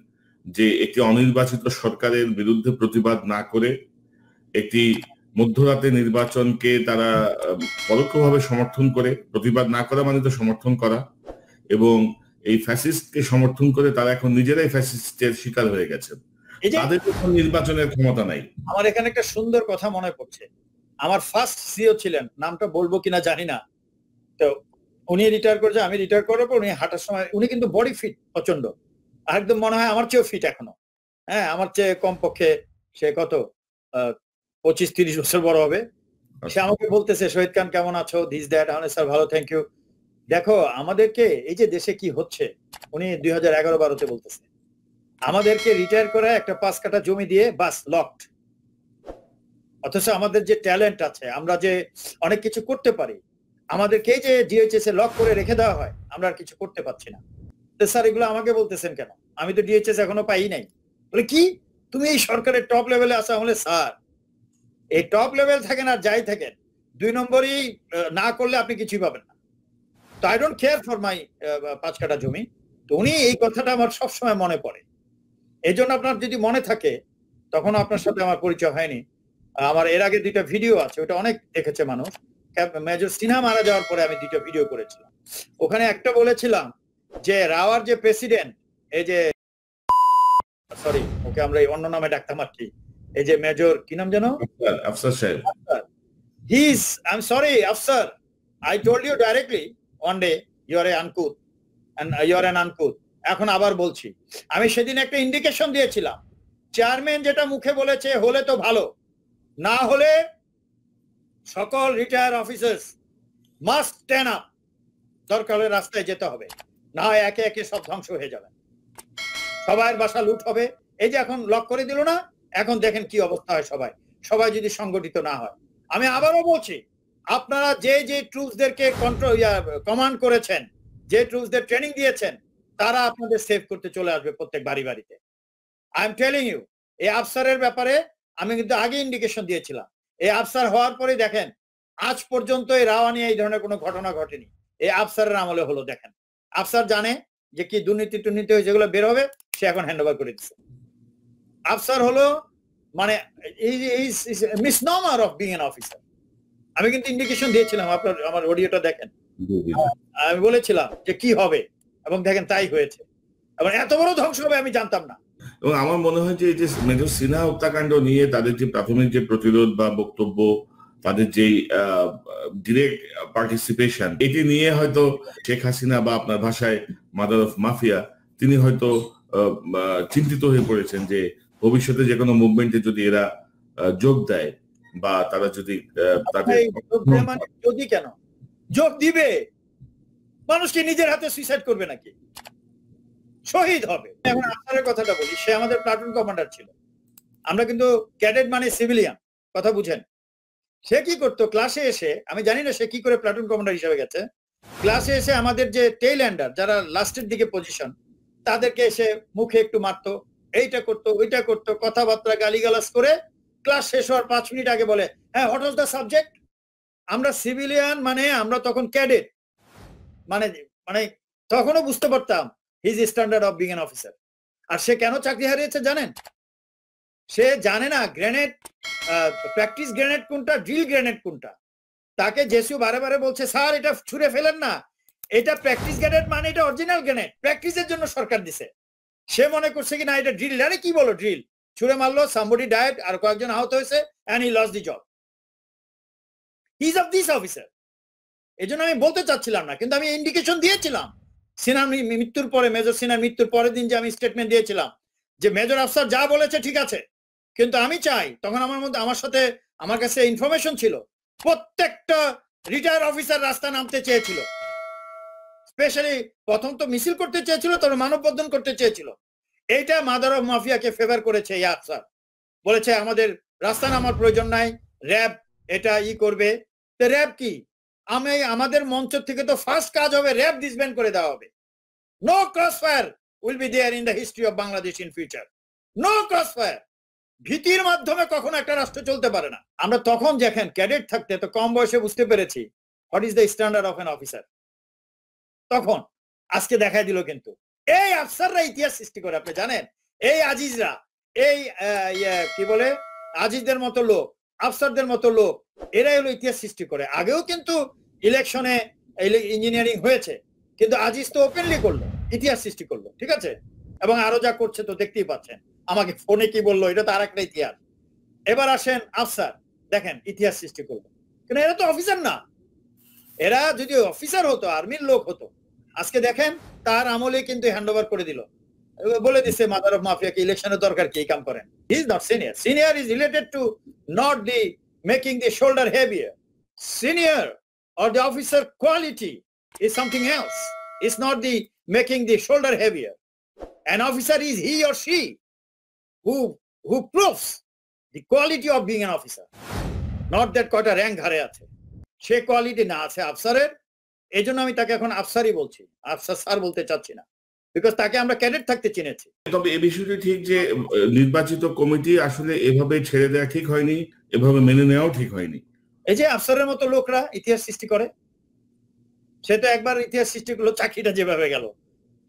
S2: যে একটি অনির্বাচিত সরকারের বিরুদ্ধে প্রতিবাদ না করে একটি মধ্যরাতে নির্বাচনকে তারা পরোক্ষভাবে সমর্থন করে, প্রতিবাদ না করা মানে তো সমর্থন করা, এবং এই ফ্যাসিস্টকে সমর্থন করে তারা এখন নিজেরাই ফ্যাসিস্টের শিকার হয়ে গেছে। তাদের এখন নির্বাচনের ক্ষমতা নাই।
S1: আমার এখানে একটা সুন্দর কথা মনে পড়ছে। আমার ফার্স্ট সিও ছিলেন, নামটা বলবো কিনা জানি না, তো উনি রিটায়ার করেছে, আমি রিটায়ার করার পর উনি হাঁটার সময়, উনি কিন্তু বডি ফিট প্রচন্ড, একদম মনে হয় আমার চেয়েও ফিট এখনো। হ্যাঁ, আমার চেয়ে কমপক্ষে সে কত 25-30 বছর বড় হবে। সে আমাকে বলতেছে, শহীদ খান কেমন আছো, দিস দ্যাট। স্যার ভালো, থ্যাংক ইউ। দেখো আমাদেরকে এই যে দেশে কি হচ্ছে, উনি 2011-12-তে বলতেছে আমাদেরকে রিটায়ার করে একটা 5 কাঠা জমি দিয়ে বাস লকড। অথচ আমাদের যে ট্যালেন্ট আছে, আমরা যে অনেক কিছু করতে পারি, আমাদেরকে যে ডিএইচএস এ লক করে রেখে দেওয়া হয়, আমরা আর কিছু করতে পারছি না। তো স্যার এগুলো আমাকে বলতেছেন কেন? আমি তো ডিএইচএস এখনো পাই নাই। বলে কি তুমি এই সরকারের টপ লেভেলে আসা? হলে স্যার এই টপ লেভেল থাকেন আর যাই থাকেন, 2 নম্বরই না করলে আপনি কিছুই পাবেন না। তো I don't care for my 5 কাঠা জমি। তো উনি এই কথাটা আমার সবসময় মনে পড়ে। এই জন্য আপনার যদি মনে থাকে, তখন আপনার সাথে আমার পরিচয় হয়নি। আমার এর আগে 2টা ভিডিও আছে, ওটা অনেক দেখেছে মানুষ। মেজর সিনহা মারা যাওয়ার পরে আমি 2টা ভিডিও করেছিলাম। ওখানে একটা বলেছিলাম যে রাওয়ার যে প্রেসিডেন্ট, এই যে সরি ওকে আমরা অন্য নামে ডাকতাম আর কি, এই যে মেজর কি নাম যেন,
S2: আফসার সাহেব,
S1: I'm sorry, Afsar. I told you directly one day you are a uncouth and you are an uncouth. এখন আবার বলছি, আমি সেদিন একটা ইন্ডিকেশন দিয়েছিলাম, চেয়ারম্যান যেটা মুখে বলেছে হলে তো ভালো, না হলে সকল retire officers must stand up, দরকার হলে রাস্তায় যেতে হবে, না হয় একে একে সব ধ্বংস হয়ে যাবে, সবার বাসা লুট হবে। এই যে এখন লক করে দিল না, এখন দেখেন কি অবস্থা হয় সবাই যদি সংগঠিত না হয়। আমি আবারও বলছি, আপনারা যে ট্রুপসদেরকে কমান্ড করেছেন, যে ট্রুপসদের ট্রেনিং দিয়েছেন, তারা আপনাদের সেভ করতে চলে আসবে প্রত্যেক বাড়িতে। আই এম টেলিং ইউ, এই আফসারের ব্যাপারে আমি কিন্তু আগে ইন্ডিকেশন দিয়েছিলাম। এই আফসার হওয়ার পরে দেখেন আজ পর্যন্ত এই রাওয়া নিয়ে এই ধরনের কোনো ঘটনা ঘটেনি। এই আফসারের আমলে হলো। দেখেন আফসার জানে যে কি দুর্নীতি টুর্নীতি যেগুলো বের হবে, সে এখন হ্যান্ড ওভার করে দিচ্ছে। আফসার হলো মানে মিসনমার অফ বিং এন অফিসার। আমি কিন্তু ইন্ডিকেশন দিয়েছিলাম, আপনার আমার অডিওটা দেখেন, আমি বলেছিলাম যে কি হবে, এবং দেখেন তাই হয়েছে। এবং এত বড় ধ্বংস হবে আমি জানতাম না।
S2: এবং আমার মনে হয় যে এই যে মেজর সিনহা হত্যাকাণ্ড নিয়ে তাদের যে প্রাথমিক যে প্রতিরোধ বা বক্তব্য, তাদের যে ডিরেক্ট পার্টিসিপেশন, এটি নিয়ে হয়তো শেখ হাসিনা বা আপনার ভাষায় মাদার অফ মাফিয়া, তিনি হয়তো চিন্তিত হয়ে পড়েছেন যে ভবিষ্যতে যে কোনো মুভমেন্টে যদি এরা যোগ দেয় বা তারা যদি
S1: যদি কেন যোগ দিবে, মানুষ কি নিজের হাতে সুইসাইড করবে নাকি? শহীদ হবে। এখন আফসারের কথাটা বলি, সে আমাদের প্লাটুন কমান্ডার ছিল। আমরা কিন্তু ক্যাডেট মানে সিভিলিয়ান, কথা বুঝেন। সে কি করতো, ক্লাসে এসে, আমি জানি না সে কি করে প্লাটুন কমান্ডার হিসেবে গেছে, ক্লাসে এসে আমাদের যে টেইল হ্যান্ডার, যারা লাস্টের দিকে পজিশন, তাদেরকে এসে মুখে একটু মারতো, এইটা করতো ওইটা করতো, কথাবার্তা গালিগালাজ করে ক্লাস শেষ হওয়ার 5 মিনিট আগে বলে, হ্যাঁ হোয়াট ওয়াজ দ্য সাবজেক্ট। আমরা সিভিলিয়ান মানে আমরা তখন ক্যাডেট মানে তখনও বুঝতে পারতাম his standard of being an officer. আর সে কেন চাকরি হারিয়েছে জানেন? সে জানে না গ্রেনেড, প্র্যাকটিস গ্রেনেড কোনটা, ড্রিল গ্রেনেড কোনটা। তাকে জেসিও বারে বলছে, স্যার এটা ছুঁড়ে ফেলেন না, এটা প্র্যাকটিস গ্রেনেড মানে এটা অরিজিনাল গ্রেনেড, প্র্যাকটিসের জন্য সরকার দিছে। সে মনে করছে কি না এটা ড্রিল। আরে কি বলো ড্রিল, ছুঁড়ে মারলো, সামবডি ডায়েড, আর কয়েকজন আহত হয়েছে, and he lost the job. He is of this officer. এই জন্য আমি বলতে চাচ্ছিলাম না, কিন্তু আমি ইন্ডিকেশন দিয়েছিলাম সিনহার মৃত্যুর পরে, মেজর সিনহার মৃত্যুর পরের দিন যে আমি স্টেটমেন্ট দিয়েছিলাম যে মেজর আফসার যা বলেছে ঠিক আছে, কিন্তু আমি চাই, তখন আমার কাছে ইনফরমেশন ছিল প্রত্যেকটা রিটায়ার অফিসার রাস্তা নামতে চেয়েছিল, স্পেশালি প্রথম তো মিছিল করতে চেয়েছিল, তবে মানববন্ধন করতে চেয়েছিল। এইটা মাদার অফ মাফিয়াকে ফেভার করেছে এই আফসার। বলেছে আমাদের রাস্তা নামার প্রয়োজন নাই, র্যাব এটা করবে। র্যাব কি? আমাদের মঞ্চ থেকে তো ফার্স্ট কাজ হবে র্যাব ডিসব্যান্ড করে দেওয়া হবে। No crossfire will be there in the history of Bangladesh in future. No crossfire. ভীতির মাধ্যমে কখনো একটা রাষ্ট্র চলতে পারে না। আমরা তখন দেখেন ক্যাডেট থাকতে তো কম বয়সে বুঝতে পেরেছি what is the standard of N officer. তখন আজকে দেখাই দিল কিন্তু এই আফসাররা ইতিহাস সৃষ্টি করে। আপনি জানেন এই আজিজরা, এই কি বলে আজিজদের মতো লোক, আফসারদের মতো লোক, এরাই হলো ইতিহাস সৃষ্টি করে। আগেও কিন্তু ইলেকশনে ইঞ্জিনিয়ারিং হয়েছে, কিন্তু আজিজ তো ওপেনলি করলো, ইতিহাস সৃষ্টি করলো, ঠিক আছে। এবং আরো যা করছে তো দেখতেই পাচ্ছেন। আমাকে ফোনে কি বললো, এটা তো আর একটা ইতিহাস। এবার আসেন আফসার, দেখেন ইতিহাস সৃষ্টি করলো, কিন্তু এরা তো অফিসার না। এরা যদি অফিসার হতো, আর্মির লোক হতো, আজকে দেখেন তার আমলে কিন্তু হ্যান্ডওভার করে দিল, বলে দিচ্ছে মাদার অফ মাফিয়াকে ইলেকশনের দরকার কি কাম করেন। He is not senior. Senior is related to not the making the shoulder heavier. Senior or the officer quality is something else. It's not the making the shoulder heavier. An officer is he or she who proves the quality of being an officer, not that কয়টা rank ঘরে আছে, সে quality না আছে আফসারের। এই জন্য আমি তাকে এখন আফসারই বলছি, আফসার স্যার বলতে চাচ্ছি না, বিকজ তাকে আমরা ক্যাডেট থাকতে চিনেছি।
S2: তবে এই বিষয়টি ঠিক যে নির্বাচিত কমিটি আসলে এভাবে ছেড়ে দেওয়া ঠিক হয়নি, এভাবে মেনে নেওয়াও ঠিক হয়নি।
S1: এই যে আফসারের মতো লোকরা ইতিহাস সৃষ্টি করে, সে তো একবার ইতিহাস সৃষ্টি করলো, চাকরিটা যেভাবে গেল,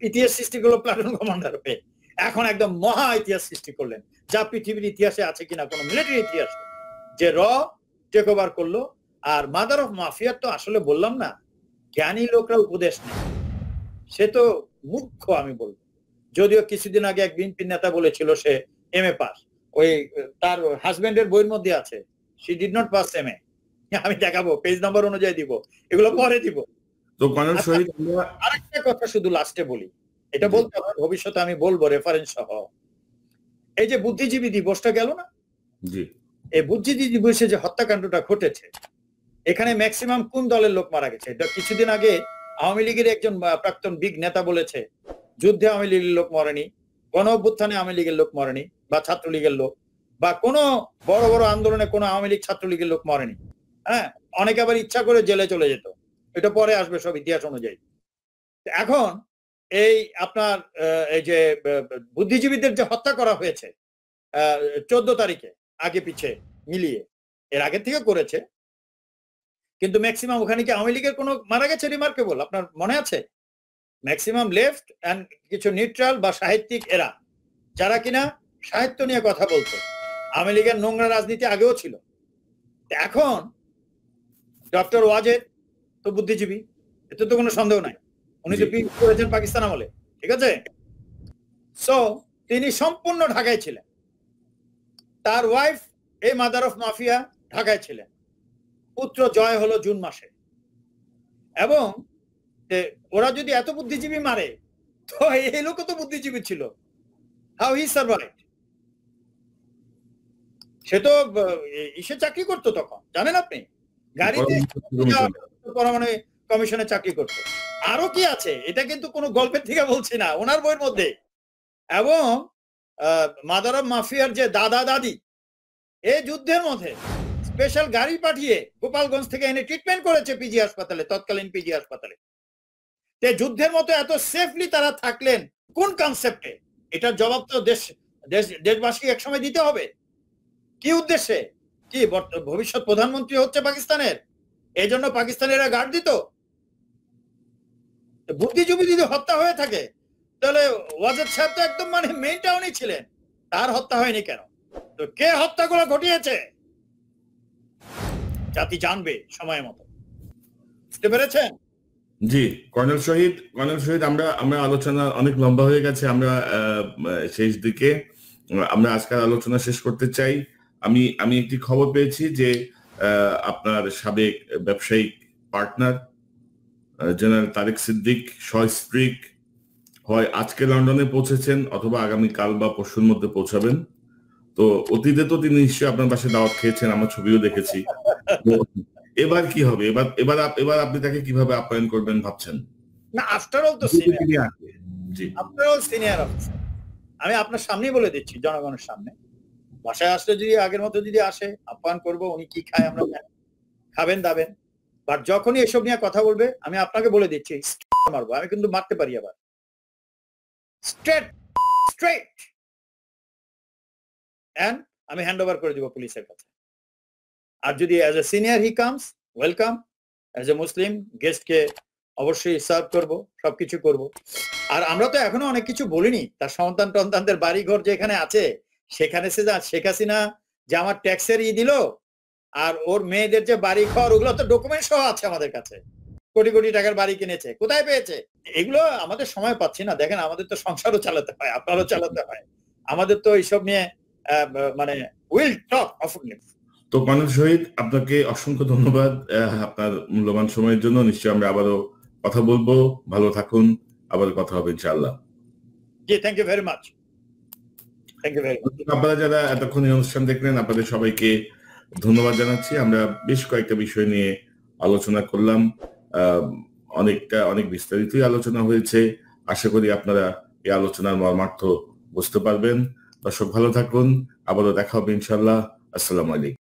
S1: ইতিহাস সৃষ্টি করলো প্লাটুন কমান্ডার হয়ে, এখন একদম মহা ইতিহাস সৃষ্টি করলেন, যা পৃথিবীর ইতিহাসে আছে কিনা কোনো মিলিটারি ইতিহাসে, যে টেক ওভার করলো। আর মাদার অফ মাফিয়ার তো আসলে বললাম না, জ্ঞানী লোকরা উপদেশ নেই, সে তো মূর্খ আমি বলবো। যদিও কিছুদিন আগে এক বিএনপি নেতা বলেছিল সে MA পাস, ওই তার হাজবেন্ডের বইয়ের মধ্যে আছে she did not pass MA। আমি দেখাবো, পেজ নাম্বার অনুযায়ী দিব, এগুলো পরে দিব।
S2: তো কর্নেল শহীদ,
S1: আরেকটা কথা শুধু লাস্টে বলি, এটা বলতে হবে, ভবিষ্যতে আমি বলবো রেফারেন্স সহ। এই যে বুদ্ধিজীবী দিবসটা গেল না,
S2: জি,
S1: এই বুদ্ধিজীবী দিবসে যে হত্যাকাণ্ডটা ঘটেছে, এখানে ম্যাক্সিমাম কোন দলের লোক মারা গেছে? এটা কিছুদিন আগে আওয়ামী লীগের একজন প্রাক্তন বিগ নেতা বলেছে, যুদ্ধে আওয়ামী লীগের লোক মরেনি, গণ অভ্যুত্থানে আওয়ামী লীগের লোক মরেনি, বা ছাত্রলীগের লোক, বা কোনো বড় বড় আন্দোলনে কোনো আওয়ামী লীগ ছাত্রলীগের লোক মরেনি। হ্যাঁ, অনেকে আবার ইচ্ছা করে জেলে চলে যেত, এটা পরে আসবে সব ইতিহাস অনুযায়ী। এখন এই আপনার এই যে বুদ্ধিজীবীদের যে হত্যা করা হয়েছে 14 তারিখে, আগে পিছে মিলিয়ে, এর আগে থেকে করেছে, কিন্তু ম্যাক্সিমাম ওখানে কি আওয়ামী লীগের কোনো মারা গেছে রিমার্কেবল আপনার মনে আছে? ম্যাক্সিমাম লেফট অ্যান্ড কিছু নিউট্রাল বা সাহিত্যিক, এরা যারা কিনা সাহিত্য নিয়ে কথা বলতো। আওয়ামী লীগের নোংরা রাজনীতি আগেও ছিল। এখন ডক্টর ওয়াজেদ তো বুদ্ধিজীবী, এতে তো কোনো সন্দেহ নাই, উনি তো পিএইচডি করেছেন পাকিস্তান আমলে, ঠিক আছে। সো তিনি সম্পূর্ণ ঢাকায় ছিলেন, তার ওয়াইফ এই মাদার অফ মাফিয়া ঢাকায় ছিলেন, পুত্র জয় হলো জুন মাসে। এবং ওরা যদি এত বুদ্ধিজীবী মারে, তো এই লোকও তো বুদ্ধিজীবী ছিল। How he সারভাইভড? সে তো ইসে চাকরি করতো তখন, জানেন আপনি, গাড়িতে পরমাণু কমিশনে চাকরি করতো। আরো কি আছে, এটা কিন্তু কোনো গল্পের থেকে বলছি না, ওনার বইয়ের মধ্যে। এবং মাদার অফ মাফিয়ার যে দাদা দাদি এই যুদ্ধের মধ্যে স্পেশাল গাড়ি পাঠিয়ে গোপালগঞ্জ থেকে এনে ট্রিটমেন্ট করেছে পিজি হাসপাতালে, তৎকালীন পিজি হাসপাতালে। যুদ্ধের মতো এত সেফলি তারা থাকলেন কোন কনসেপ্টে? এটার জবাব তো দেশবাসী একসময় দিতে হবে। কি উদ্দেশ্যে? কি ভবিষ্যৎ প্রধানমন্ত্রী হচ্ছে পাকিস্তানের, এই জন্য পাকিস্তানিরা গার্ড দিত? বুদ্ধিজীবী যদি হত্যা হয়ে থাকে, তাহলে ওয়াজেদ সাহেব তো একদম মানে মেইন টাউনই ছিলেন, তার হত্যা হয়নি কেন? তো কে হত্যাগুলো ঘটিয়েছে জাতি জানবে সময় মতো। বুঝতে পেরেছেন?
S2: জি কর্নেল শহীদ, আমরা আলোচনা অনেক লম্বা হয়ে গেছে, আমরা শেষ দিকে, আমরা আজকের আলোচনা শেষ করতে চাই। আমি একটি খবর পেয়েছি যে আপনার সাবেক ব্যবসায়িক পার্টনার জেনারেল তারেক সিদ্দিক সস্ত্রীক হয় আজকে লন্ডনে পৌঁছেছেন, অথবা আগামী কাল বা পরশুর মধ্যে পৌঁছাবেন। তো অতীতে তো তিনি নিশ্চয়ই আপনার বাসায় দাওয়াত খেয়েছেন, আমরা ছবিও দেখেছি। এবার কি হবে? এবার আপনি তাকে কিভাবে আপ্যায়ন করবেন ভাবছেন?
S1: না, আফটার অল তো সিনিয়র অফিসার। আমি আপনার সামনেই বলে দিচ্ছি, জনগণের সামনে, বাসায় আসলে যদি আগের মতো যদি আসে, আপ্যায়ন করবো। উনি কি খায় আমরা খাবেন দাবেন, বাট যখনই এসব নিয়ে কথা বলবে আমি আপনাকে বলে দিচ্ছি মারবো, আমি কিন্তু মারতে পারি আবার স্ট্রেট এন্ড আমি হ্যান্ড ওভার করে দিব পুলিশের কাছে। আর যদি as a senior he comes, welcome. As a Muslim গেস্টকে অবশ্যই সার্ভ করব, সবকিছু করব। আর আমরা তো এখনো অনেক কিছু বলিনি, তার সন্তান টন্তানদের বাড়ি ঘর যেখানে আছে সেখানে সে যা শেখ হাসিনা যে আমার ট্যাক্সের দিল আর ওর মেয়েদের যে বাড়ি ঘর ওগুলো তো ডকুমেন্ট সহ আছে আমাদের কাছে, কোটি কোটি টাকার বাড়ি কিনেছে, কোথায় পেয়েছে এগুলো আমাদের সময় পাচ্ছি না। দেখেন আমাদের তো সংসারও চালাতে হয়, আপনারও চালাতে হয়, আমাদের তো এইসব নিয়ে মানে উইল টক অফলি।
S2: তো মানুষ শহীদ, আপনাকে অসংখ্য ধন্যবাদ আপনার মূল্যবান সময়ের জন্য। নিশ্চয়ই আমরা আবারও কথা বলবো। ভালো থাকুন, আবার কথা হবে ইনশাআল্লাহ।
S1: জি, thank you very much. Thank you very much.
S2: আপনারা যারা এতক্ষণ এই অনুষ্ঠান দেখলেন, আপনাদের সবাইকে ধন্যবাদ জানাচ্ছি। আমরা বেশ কয়েকটা বিষয় নিয়ে আলোচনা করলাম, অনেক বিস্তারিতই আলোচনা হয়েছে। আশা করি আপনারা এই আলোচনার মর্মার্থ বুঝতে পারবেন। দর্শক ভালো থাকুন, আবারও দেখা হবে ইনশাআল্লাহ। আসসালামু আলাইকুম।